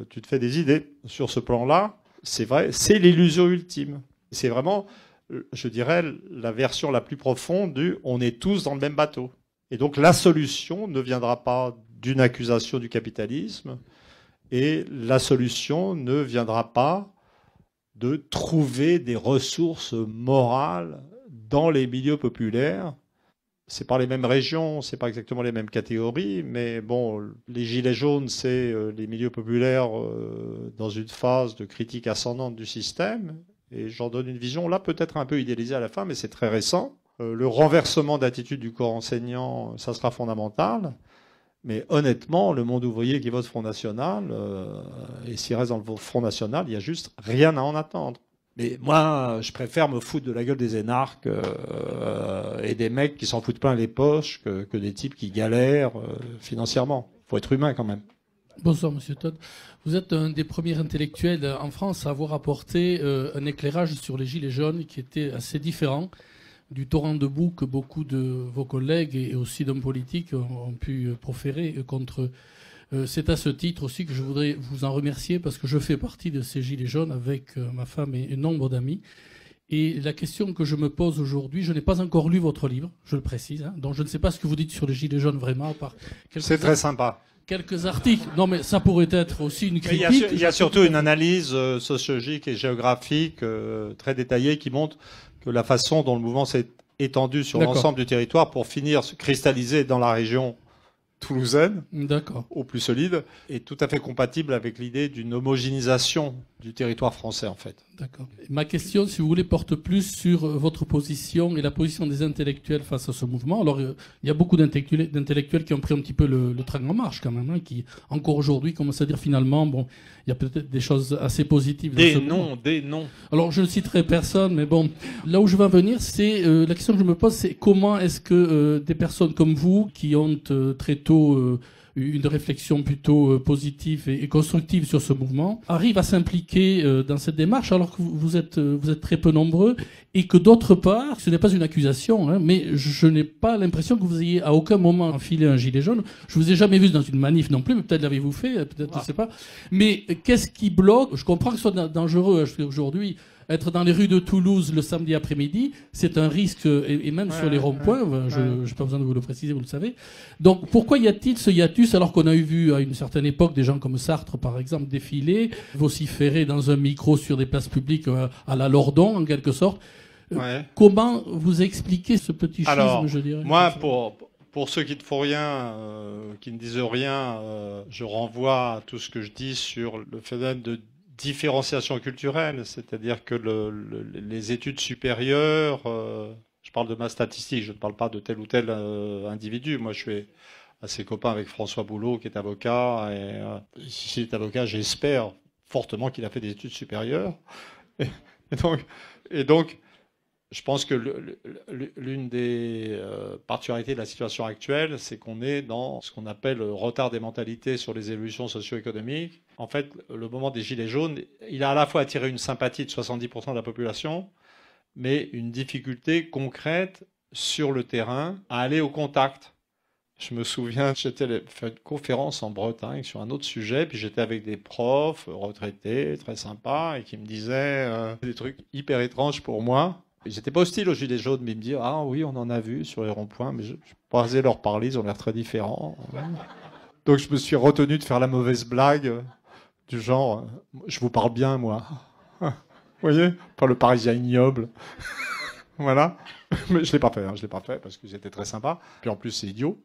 tu te fais des idées. Sur ce plan-là, c'est vrai, c'est l'illusion ultime. C'est vraiment, je dirais, la version la plus profonde du « on est tous dans le même bateau ». Et donc la solution ne viendra pas d'une accusation du capitalisme et la solution ne viendra pas de trouver des ressources morales dans les milieux populaires. C'est pas les mêmes régions, c'est pas exactement les mêmes catégories, mais bon, les gilets jaunes, c'est les milieux populaires dans une phase de critique ascendante du système, et j'en donne une vision là peut-être un peu idéalisée à la fin, mais c'est très récent. Le renversement d'attitude du corps enseignant, ça sera fondamental, mais honnêtement, le monde ouvrier qui vote Front National, et s'il reste dans le Front National, il y a juste rien à en attendre. Mais moi, je préfère me foutre de la gueule des énarques et des mecs qui s'en foutent plein les poches que des types qui galèrent financièrement. Il faut être humain quand même. Bonsoir, Monsieur Todd. Vous êtes un des premiers intellectuels en France à avoir apporté un éclairage sur les Gilets jaunes qui était assez différent du torrent de boue que beaucoup de vos collègues et aussi d'hommes politiques ont pu proférer contre eux. C'est à ce titre aussi que je voudrais vous en remercier parce que je fais partie de ces Gilets jaunes avec ma femme et nombre d'amis. Et la question que je me pose aujourd'hui, je n'ai pas encore lu votre livre, je le précise, donc je ne sais pas ce que vous dites sur les Gilets jaunes vraiment. À part c'est très sympa. Quelques articles. Non, mais ça pourrait être aussi une critique. Il y a surtout une analyse sociologique et géographique très détaillée qui montre que la façon dont le mouvement s'est étendu sur l'ensemble du territoire pour finir se cristalliser dans la région toulousaine, au plus solide, est tout à fait compatible avec l'idée d'une homogénéisation du territoire français, en fait. D'accord. Ma question, si vous voulez, porte plus sur votre position et la position des intellectuels face à ce mouvement. Alors, il y a beaucoup d'intellectuels qui ont pris un petit peu le train en marche, quand même, qui, encore aujourd'hui, commencent à dire finalement, bon, il y a peut-être des choses assez positives. Des noms. Alors, je ne citerai personne, mais bon, là où je veux en venir, c'est, la question que je me pose, c'est comment est-ce que des personnes comme vous, qui ont très tôt une réflexion plutôt positive et constructive sur ce mouvement, arrive à s'impliquer dans cette démarche alors que vous êtes très peu nombreux et que d'autre part, ce n'est pas une accusation, mais je n'ai pas l'impression que vous ayez à aucun moment enfilé un gilet jaune. Je vous ai jamais vu dans une manif non plus, mais peut-être l'avez-vous fait, peut-être, je sais pas. Mais qu'est-ce qui bloque? Je comprends que ce soit dangereux aujourd'hui. Être dans les rues de Toulouse le samedi après-midi, c'est un risque, et même sur les ronds-points, je n'ai pas besoin de vous le préciser, vous le savez. Donc pourquoi y a-t-il ce hiatus alors qu'on a vu à une certaine époque des gens comme Sartre, par exemple, défiler, vociférer dans un micro sur des places publiques à la Lordon, en quelque sorte. Comment vous expliquez ce petit schisme, je dirais? Moi, pour ceux qui ne font rien, qui ne disent rien, je renvoie à tout ce que je dis sur le phénomène de différenciation culturelle, c'est-à-dire que les études supérieures, je parle de ma statistique, je ne parle pas de tel ou tel individu. Moi, je suis assez copain avec François Boulot, qui est avocat, et s'il est avocat, j'espère fortement qu'il a fait des études supérieures. Et donc, je pense que l'une des particularités de la situation actuelle, c'est qu'on est dans ce qu'on appelle le retard des mentalités sur les évolutions socio-économiques. En fait, le moment des Gilets jaunes, il a à la fois attiré une sympathie de 70% de la population, mais une difficulté concrète sur le terrain à aller au contact. Je me souviens, j'étais fait une conférence en Bretagne sur un autre sujet, puis j'étais avec des profs retraités, très sympas, et qui me disaient des trucs hyper étranges pour moi. Ils n'étaient pas hostiles aux Gilets jaunes, mais ils me disaient « Ah oui, on en a vu sur les ronds-points, mais je ne peux pas oser leur parler, ils ont l'air très différents. » Donc je me suis retenu de faire la mauvaise blague du genre « Je vous parle bien, moi. » Vous voyez ? Pas le Parisien ignoble. Voilà. Mais je l'ai pas fait parce que c'était très sympa. Puis en plus, c'est idiot.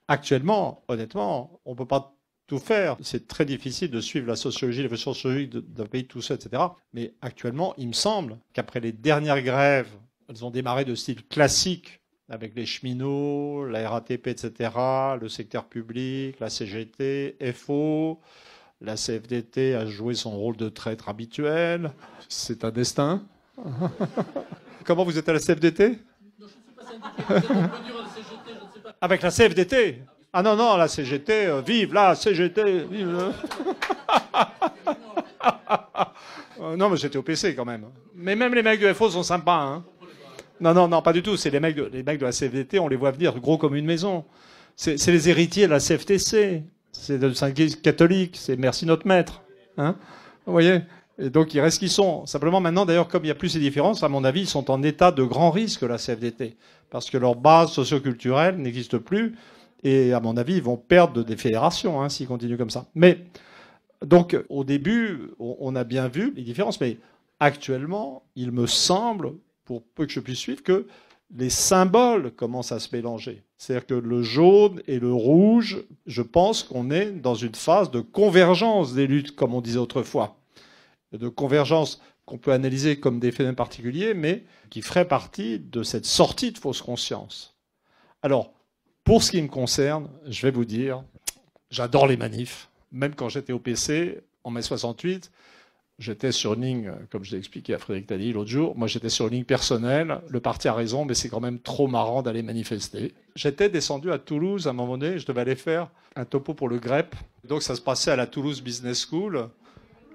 Actuellement, honnêtement, on peut pas tout faire. C'est très difficile de suivre la sociologie, l'évolution sociologique d'un pays tout seul, etc. Mais actuellement, il me semble qu'après les dernières grèves, elles ont démarré de style classique avec les cheminots, la RATP, etc., le secteur public, la CGT, FO, la CFDT a joué son rôle de traître habituel. C'est un destin. Comment vous êtes à la CFDT? Non, je ne suis pas syndiqué. Avec la CFDT? Ah non, non, la CGT, vive la CGT, vive. Non, mais j'étais au PC quand même. Mais même les mecs de FO sont sympas. Hein. Non, non, non, pas du tout. C'est les mecs de la CFDT, on les voit venir gros comme une maison. C'est les héritiers de la CFTC. C'est de Saint-Église catholique. C'est merci notre maître. Hein, vous voyez? Et donc, ils restent qui sont. Simplement, maintenant, d'ailleurs, comme il n'y a plus ces différences, à mon avis, ils sont en état de grand risque, la CFDT. Parce que leur base socioculturelle n'existe plus. Et à mon avis, ils vont perdre des fédérations, hein, s'ils continuent comme ça. Mais, donc, au début, on a bien vu les différences. Mais actuellement, il me semble, pour peu que je puisse suivre, que les symboles commencent à se mélanger. C'est-à-dire que le jaune et le rouge, je pense qu'on est dans une phase de convergence des luttes, comme on disait autrefois. De convergence qu'on peut analyser comme des phénomènes particuliers, mais qui ferait partie de cette sortie de fausse conscience. Alors, pour ce qui me concerne, je vais vous dire, j'adore les manifs. Même quand j'étais au PC, en mai 68, j'étais sur une ligne, comme je l'ai expliqué à Frédéric Taddy l'autre jour, moi j'étais sur une ligne personnelle, le parti a raison, mais c'est quand même trop marrant d'aller manifester. J'étais descendu à Toulouse à un moment donné, je devais aller faire un topo pour le GREP. Donc ça se passait à la Toulouse Business School.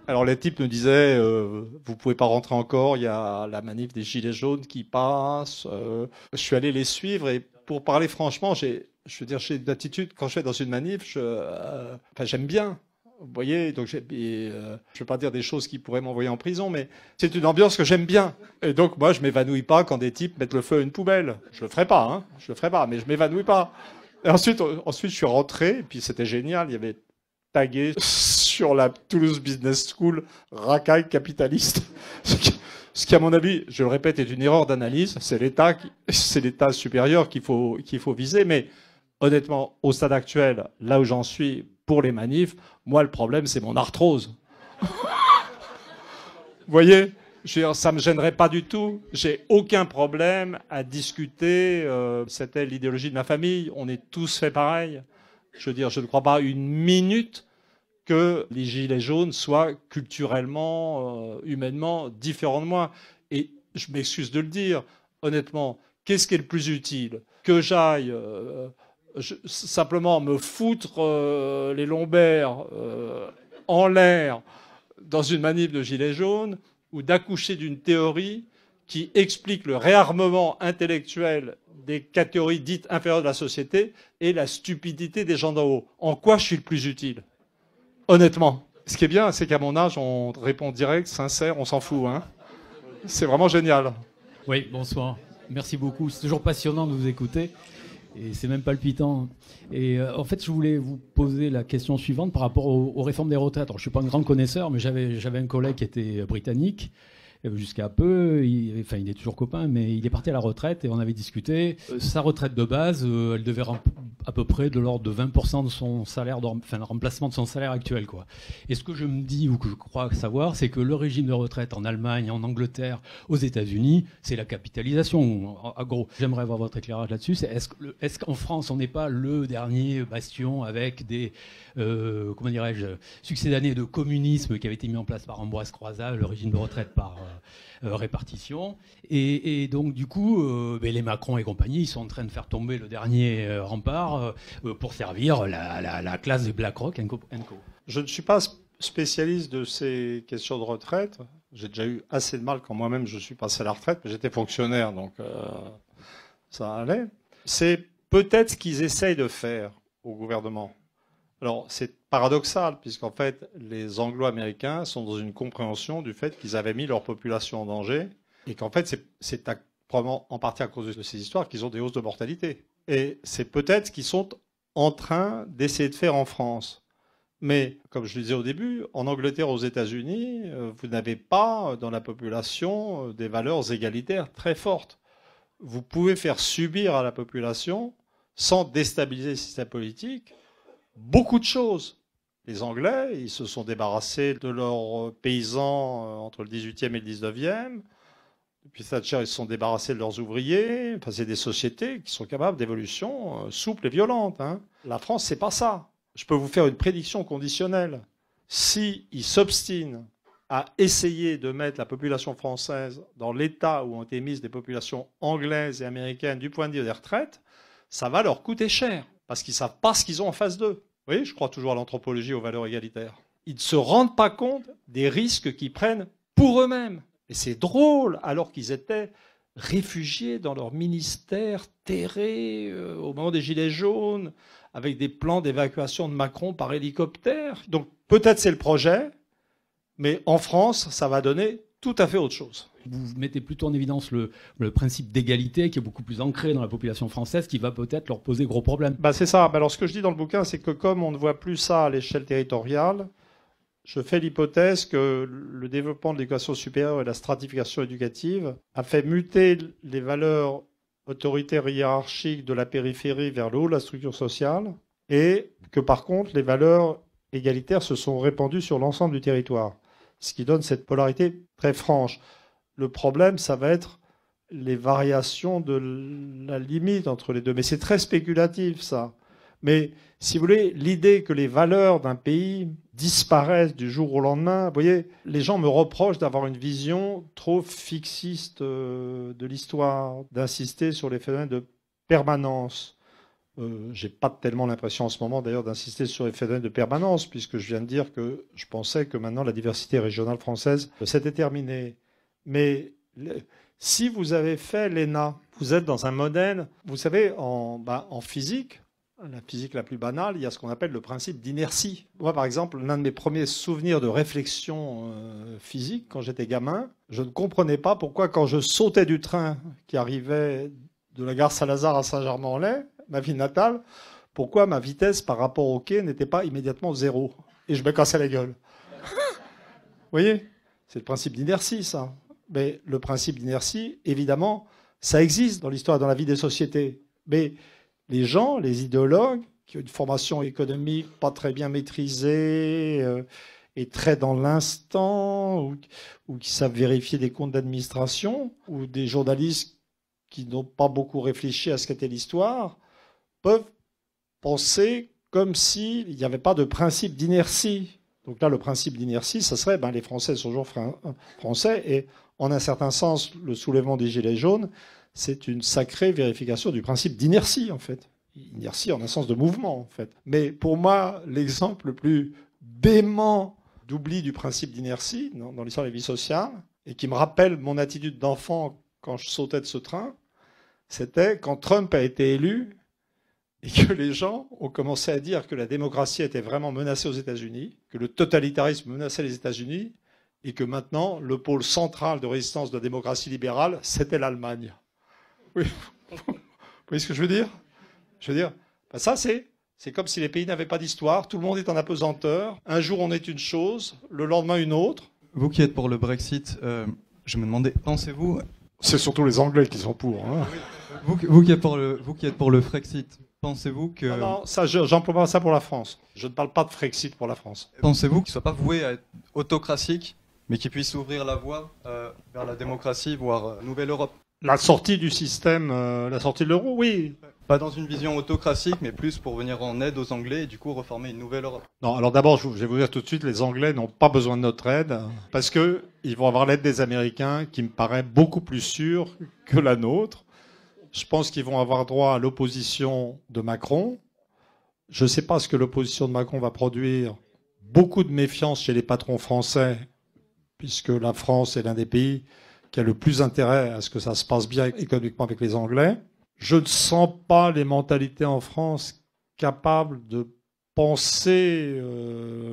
Alors les types me disaient, vous pouvez pas rentrer encore, il y a la manif des Gilets jaunes qui passe. Je suis allé les suivre et pour parler franchement, j'ai une attitude, quand je vais dans une manif, j'aime bien. Vous voyez, donc je ne veux pas dire des choses qui pourraient m'envoyer en prison, mais c'est une ambiance que j'aime bien. Et donc moi, je m'évanouis pas quand des types mettent le feu à une poubelle. Je le ferai pas, hein. Je le ferai pas, mais je m'évanouis pas. Et ensuite, je suis rentré, et puis c'était génial. Il y avait tagué sur la Toulouse Business School racaille capitaliste. Ce qui, à mon avis, je le répète, est une erreur d'analyse. C'est l'État supérieur qu'il faut viser. Mais honnêtement, au stade actuel, là où j'en suis pour les manifs, moi, le problème, c'est mon arthrose. Vous voyez, ça me gênerait pas du tout. J'ai aucun problème à discuter. C'était l'idéologie de ma famille. On est tous fait pareil. Je veux dire, je ne crois pas une minute que les Gilets jaunes soient culturellement, humainement différents de moi. Et je m'excuse de le dire, honnêtement, qu'est-ce qui est le plus utile? Que j'aille simplement me foutre les lombaires en l'air dans une manif de Gilets jaunes ou d'accoucher d'une théorie qui explique le réarmement intellectuel des catégories dites inférieures de la société et la stupidité des gens d'en haut. En quoi je suis le plus utile? Honnêtement. Ce qui est bien, c'est qu'à mon âge, on répond direct, sincère, on s'en fout. Hein. C'est vraiment génial. Oui, bonsoir. Merci beaucoup. C'est toujours passionnant de vous écouter. Et c'est même palpitant. Et en fait, je voulais vous poser la question suivante par rapport aux réformes des retraites. Alors, je ne suis pas un grand connaisseur, mais j'avais un collègue qui était britannique jusqu'à peu. Il est toujours copain, mais il est parti à la retraite et on avait discuté. Sa retraite de base, elle devait à peu près de l'ordre de 20% de son salaire, le remplacement de son salaire actuel, quoi. Et ce que je me dis, ou que je crois savoir, c'est que le régime de retraite en Allemagne, en Angleterre, aux États-Unis, c'est la capitalisation. En gros, j'aimerais avoir votre éclairage là-dessus. Est-ce qu'en France, on n'est pas le dernier bastion avec des, comment dirais-je, succédanés de communisme qui avait été mis en place par Ambroise Croizat, le régime de retraite par répartition. Et donc, du coup, les Macron et compagnie, ils sont en train de faire tomber le dernier rempart pour servir la classe des BlackRock & Co. Je ne suis pas spécialiste de ces questions de retraite. J'ai déjà eu assez de mal quand moi-même je suis passé à la retraite, mais j'étais fonctionnaire, donc ça allait. C'est peut-être ce qu'ils essayent de faire au gouvernement. Alors, c'est paradoxal, puisqu'en fait, les Anglo-Américains sont dans une compréhension du fait qu'ils avaient mis leur population en danger, et qu'en fait, c'est probablement en partie à cause de ces histoires qu'ils ont des hausses de mortalité. Et c'est peut-être ce qu'ils sont en train d'essayer de faire en France. Mais, comme je le disais au début, en Angleterre, aux États-Unis, vous n'avez pas dans la population des valeurs égalitaires très fortes. Vous pouvez faire subir à la population, sans déstabiliser le système politique, beaucoup de choses. Les Anglais, ils se sont débarrassés de leurs paysans entre le 18e et le 19e. Depuis Thatcher, ils se sont débarrassés de leurs ouvriers. Enfin, c'est des sociétés qui sont capables d'évolution souple et violente. La France, c'est pas ça. Je peux vous faire une prédiction conditionnelle. S'ils s'obstinent à essayer de mettre la population française dans l'état où ont été mises des populations anglaises et américaines du point de vue des retraites, ça va leur coûter cher, parce qu'ils ne savent pas ce qu'ils ont en face d'eux. Vous voyez, je crois toujours à l'anthropologie, aux valeurs égalitaires. Ils ne se rendent pas compte des risques qu'ils prennent pour eux-mêmes. Et c'est drôle, alors qu'ils étaient réfugiés dans leur ministère, terrés au moment des Gilets jaunes, avec des plans d'évacuation de Macron par hélicoptère. Donc peut-être c'est le projet, mais en France, ça va donner tout à fait autre chose. Vous mettez plutôt en évidence le principe d'égalité qui est beaucoup plus ancré dans la population française, qui va peut-être leur poser gros problèmes. C'est ça. Alors ce que je dis dans le bouquin, c'est que comme on ne voit plus ça à l'échelle territoriale, je fais l'hypothèse que le développement de l'éducation supérieure et la stratification éducative a fait muter les valeurs autoritaires hiérarchiques de la périphérie vers le haut de la structure sociale, et que par contre les valeurs égalitaires se sont répandues sur l'ensemble du territoire, ce qui donne cette polarité très franche. Le problème, ça va être les variations de la limite entre les deux. Mais c'est très spéculatif, ça. Mais si vous voulez, l'idée que les valeurs d'un pays disparaissent du jour au lendemain, vous voyez, les gens me reprochent d'avoir une vision trop fixiste de l'histoire, d'insister sur les phénomènes de permanence. J'ai pas tellement l'impression en ce moment d'ailleurs d'insister sur les phénomènes de permanence, puisque je viens de dire que je pensais que maintenant la diversité régionale française s'était terminée. Mais si vous avez fait l'ENA, vous êtes dans un modèle, vous savez, en physique, la physique la plus banale, il y a ce qu'on appelle le principe d'inertie. Moi, par exemple, l'un de mes premiers souvenirs de réflexion physique, quand j'étais gamin, je ne comprenais pas pourquoi, quand je sautais du train qui arrivait de la gare Saint-Lazare à Saint-Germain-en-Laye, ma ville natale, pourquoi ma vitesse par rapport au quai n'était pas immédiatement zéro. Et je me cassais la gueule. Vous voyez, c'est le principe d'inertie, ça. Mais le principe d'inertie, évidemment, ça existe dans l'histoire, dans la vie des sociétés. Mais les gens, les idéologues, qui ont une formation économique pas très bien maîtrisée et très dans l'instant, ou qui savent vérifier des comptes d'administration, ou des journalistes qui n'ont pas beaucoup réfléchi à ce qu'était l'histoire, peuvent penser comme s'il n'y avait pas de principe d'inertie. Donc là, le principe d'inertie, ça serait, les Français sont toujours français, et en un certain sens, le soulèvement des Gilets jaunes, c'est une sacrée vérification du principe d'inertie, en fait. Inertie en un sens de mouvement, en fait. Mais pour moi, l'exemple le plus dément d'oubli du principe d'inertie dans l'histoire de la vie sociale, et qui me rappelle mon attitude d'enfant quand je sautais de ce train, c'était quand Trump a été élu et que les gens ont commencé à dire que la démocratie était vraiment menacée aux États-Unis, que le totalitarisme menaçait les États-Unis, et que maintenant, le pôle central de résistance de la démocratie libérale, c'était l'Allemagne. Oui. Vous voyez ce que je veux dire ? Je veux dire, ça c'est comme si les pays n'avaient pas d'histoire, tout le monde est en apesanteur, un jour on est une chose, le lendemain une autre. Vous qui êtes pour le Brexit, Je me demandais, pensez-vous... C'est surtout les Anglais qui sont pour. Hein. Vous qui êtes pour le Frexit, pensez-vous que... Non, ça, j'emploie pas ça pour la France. Je ne parle pas de Frexit pour la France. Pensez-vous qu'il ne soit pas voué à être autocratique, mais qu'il puisse ouvrir la voie vers la démocratie, voire nouvelle Europe? La sortie du système, la sortie de l'euro, oui. Pas dans une vision autocratique, mais plus pour venir en aide aux Anglais et du coup reformer une nouvelle Europe. Non, alors d'abord, je vais vous dire tout de suite, les Anglais n'ont pas besoin de notre aide parce que ils vont avoir l'aide des Américains, qui me paraît beaucoup plus sûre que la nôtre. Je pense qu'ils vont avoir droit à l'opposition de Macron. Je ne sais pas ce que l'opposition de Macron va produire. Beaucoup de méfiance chez les patrons français, puisque la France est l'un des pays qui a le plus intérêt à ce que ça se passe bien économiquement avec les Anglais. Je ne sens pas les mentalités en France capables de penser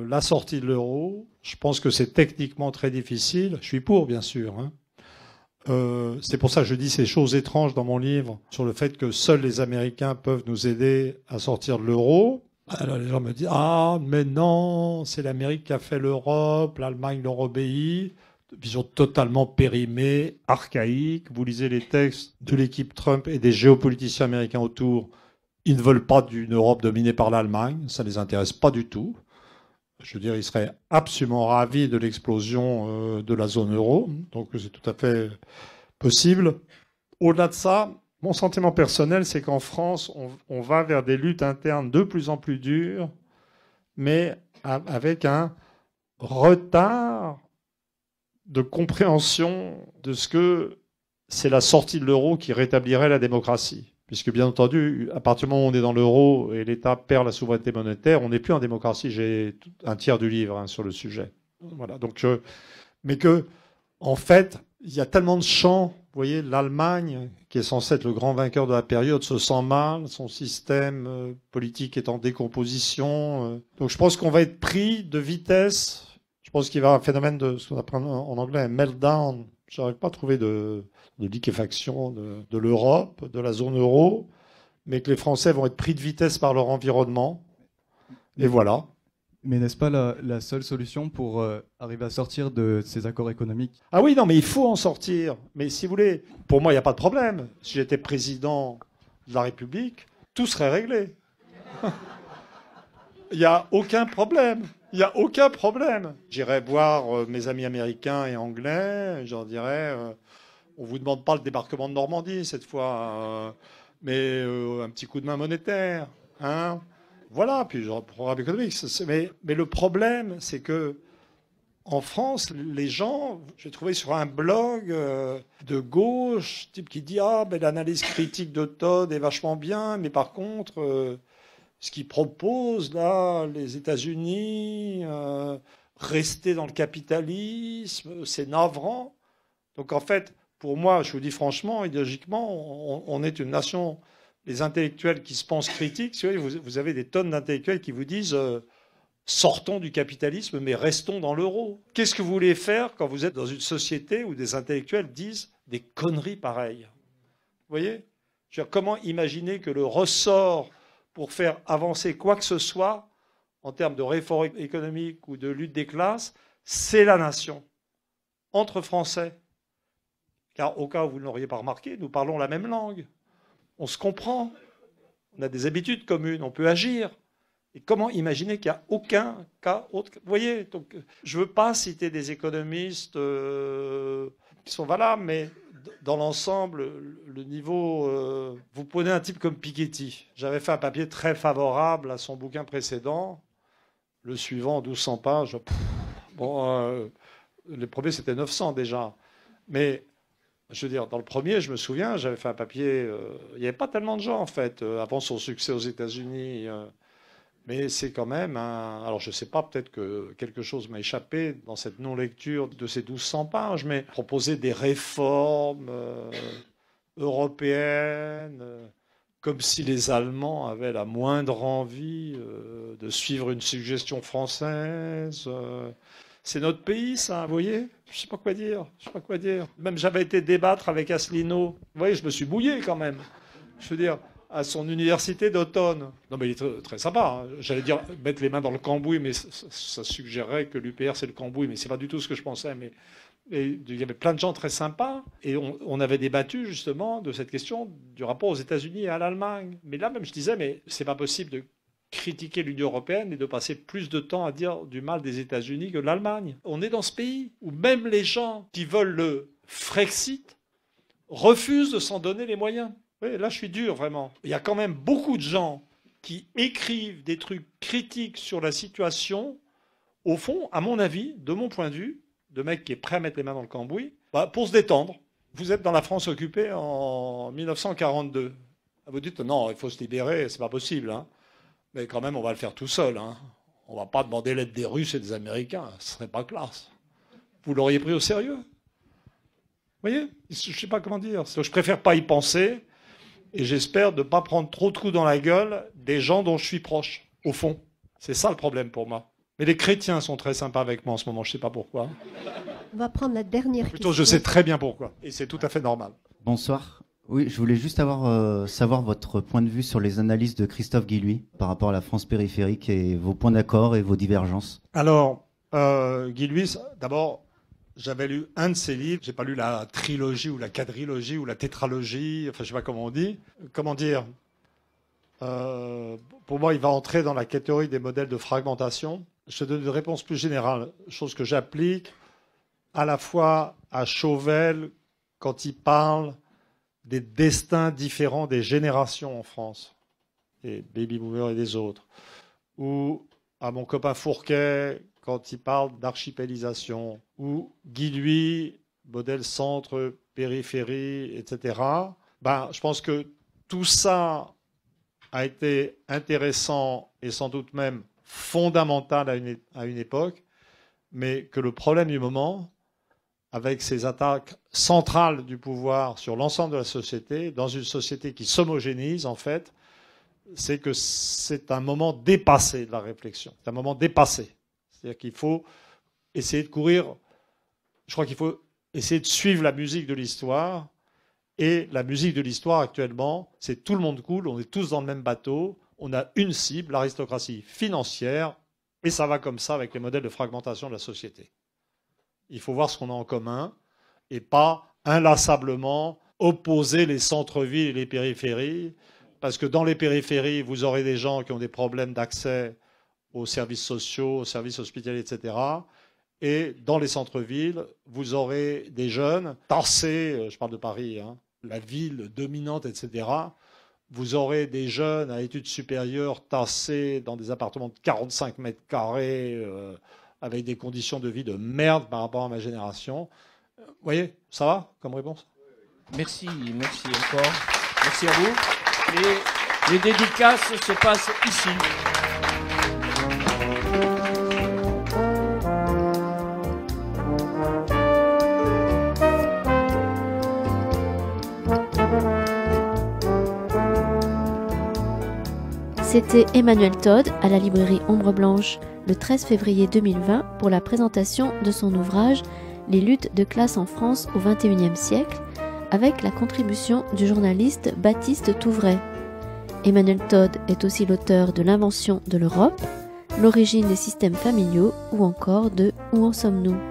la sortie de l'euro. Je pense que c'est techniquement très difficile. Je suis pour, bien sûr. Hein. C'est pour ça que je dis ces choses étranges dans mon livre sur le fait que seuls les Américains peuvent nous aider à sortir de l'euro. Alors les gens me disent « Ah, mais non, c'est l'Amérique qui a fait l'Europe, l'Allemagne leur obéit ». Vision totalement périmée, archaïque. Vous lisez les textes de l'équipe Trump et des géopoliticiens américains autour. Ils ne veulent pas d'une Europe dominée par l'Allemagne. Ça ne les intéresse pas du tout. Je veux dire, ils seraient absolument ravis de l'explosion de la zone euro. Donc c'est tout à fait possible. Au-delà de ça, mon sentiment personnel, c'est qu'en France, on va vers des luttes internes de plus en plus dures, mais avec un retard de compréhension de ce que c'est la sortie de l'euro qui rétablirait la démocratie. Puisque, bien entendu, à partir du moment où on est dans l'euro et l'État perd la souveraineté monétaire, on n'est plus en démocratie. J'ai un tiers du livre sur le sujet. Voilà. Donc, mais que, en fait, il y a tellement de champs. Vous voyez, l'Allemagne, qui est censée être le grand vainqueur de la période, se sent mal. Son système politique est en décomposition. Donc, je pense qu'on va être pris de vitesse. Je pense qu'il va y avoir un phénomène de ce qu'on appelle en anglais un meltdown. Je n'arrive pas à trouver de liquéfaction de l'Europe, de la zone euro, mais que les Français vont être pris de vitesse par leur environnement. Et voilà. Mais n'est-ce pas la seule solution pour arriver à sortir de ces accords économiques? Ah oui, non, mais il faut en sortir. Mais si vous voulez, pour moi, il n'y a pas de problème. Si j'étais président de la République, tout serait réglé. Il n'y a aucun problème. Il n'y a aucun problème. J'irai voir mes amis américains et anglais. Je leur dirais, on ne vous demande pas le débarquement de Normandie cette fois, mais un petit coup de main monétaire. Hein, voilà, puis genre, programme économique. Mais le problème, c'est que en France, les gens, j'ai trouvé sur un blog de gauche, type qui dit « Ah, ben, l'analyse critique de Todd est vachement bien, mais par contre... ce qu'ils proposent, là, les États-Unis, rester dans le capitalisme, c'est navrant. » Donc, en fait, pour moi, je vous dis franchement, idéologiquement, on est une nation, les intellectuels qui se pensent critiques, vous avez des tonnes d'intellectuels qui vous disent sortons du capitalisme, mais restons dans l'euro. Qu'est-ce que vous voulez faire quand vous êtes dans une société où des intellectuels disent des conneries pareilles? Vous voyez? Je veux dire, comment imaginer que le ressort pour faire avancer quoi que ce soit en termes de réforme économique ou de lutte des classes, c'est la nation, entre Français. Car au cas où vous ne l'auriez pas remarqué, nous parlons la même langue. On se comprend, on a des habitudes communes, on peut agir. Et comment imaginer qu'il n'y a aucun cas autre? Vous voyez, donc, je ne veux pas citer des économistes qui sont valables, mais... dans l'ensemble, le niveau... vous prenez un type comme Piketty. J'avais fait un papier très favorable à son bouquin précédent. Le suivant, 1200 pages. Le premier, c'était 900 déjà. Mais, je veux dire, dans le premier, je me souviens, j'avais fait un papier... il n'y avait pas tellement de gens, en fait, avant son succès aux États-Unis. Mais c'est quand même un... Alors, je ne sais pas, peut-être que quelque chose m'a échappé dans cette non-lecture de ces 1200 pages, mais proposer des réformes européennes, comme si les Allemands avaient la moindre envie de suivre une suggestion française. C'est notre pays, ça, vous voyez? Je ne sais pas quoi dire. Je sais pas quoi dire. Même j'avais été débattre avec Asselineau. Vous voyez, je me suis mouillé quand même. Je veux dire... à son université d'Automne. Non, mais il est très, très sympa. Hein. J'allais dire mettre les mains dans le cambouis, mais ça suggérerait que l'UPR, c'est le cambouis, mais c'est pas du tout ce que je pensais. Mais il y avait plein de gens très sympas, et on avait débattu justement de cette question du rapport aux États-Unis et à l'Allemagne. Mais là même, je disais, mais c'est pas possible de critiquer l'Union européenne et de passer plus de temps à dire du mal des États-Unis que de l'Allemagne. On est dans ce pays où même les gens qui veulent le Frexit refusent de s'en donner les moyens. Oui, là, je suis dur, vraiment. Il y a quand même beaucoup de gens qui écrivent des trucs critiques sur la situation, au fond, à mon avis, de mon point de vue, de mec qui est prêt à mettre les mains dans le cambouis, pour se détendre. Vous êtes dans la France occupée en 1942. Vous dites, non, il faut se libérer, c'est pas possible. Hein. Mais quand même, on va le faire tout seul. Hein. On va pas demander l'aide des Russes et des Américains. Ce serait pas classe. Vous l'auriez pris au sérieux? Vous voyez? Je sais pas comment dire. Je préfère pas y penser. Et j'espère ne pas prendre trop de coups dans la gueule des gens dont je suis proche, au fond. C'est ça le problème pour moi. Mais les chrétiens sont très sympas avec moi en ce moment, je ne sais pas pourquoi. On va prendre la dernière Plutôt, question. je sais très bien pourquoi. Et c'est tout à fait normal. Bonsoir. Oui, je voulais juste savoir votre point de vue sur les analyses de Christophe Guilluy par rapport à la France périphérique et vos points d'accord et vos divergences. Alors, Guilluy, d'abord, j'avais lu un de ses livres. J'ai pas lu la trilogie ou la quadrilogie ou la tétralogie. Enfin, je sais pas comment on dit. Comment dire pour moi, il va entrer dans la catégorie des modèles de fragmentation. Je te donne une réponse plus générale, chose que j'applique à la fois à Chauvel quand il parle des destins différents des générations en France, des baby-boomers et des autres, ou à mon copain Fourquet quand il parle d'archipélisation, ou Guilluy, modèle centre-périphérie, etc. Je pense que tout ça a été intéressant et sans doute même fondamental à une époque, mais que le problème du moment, avec ces attaques centrales du pouvoir sur l'ensemble de la société, dans une société qui s'homogénise, en fait, c'est que c'est un moment dépassé de la réflexion. C'est un moment dépassé. C'est-à-dire qu'il faut essayer de courir, je crois qu'il faut essayer de suivre la musique de l'histoire. Et la musique de l'histoire actuellement, c'est tout le monde coule, on est tous dans le même bateau, on a une cible, l'aristocratie financière, et ça va comme ça avec les modèles de fragmentation de la société. Il faut voir ce qu'on a en commun et pas inlassablement opposer les centres-villes et les périphéries, parce que dans les périphéries, vous aurez des gens qui ont des problèmes d'accès aux services sociaux, aux services hospitaliers, etc. Et dans les centres-villes, vous aurez des jeunes tassés, je parle de Paris, hein, la ville dominante, etc. Vous aurez des jeunes à études supérieures tassés dans des appartements de 45 mètres carrés, avec des conditions de vie de merde par rapport à ma génération. Vous voyez, ça va comme réponse? Merci encore. Merci à vous. Les dédicaces se passent ici. C'était Emmanuel Todd à la librairie Ombre Blanche le 13 février 2020 pour la présentation de son ouvrage Les luttes de classe en France au XXIe siècle, avec la contribution du journaliste Baptiste Touvray. Emmanuel Todd est aussi l'auteur de L'invention de l'Europe, L'origine des systèmes familiaux ou encore de Où en sommes-nous ?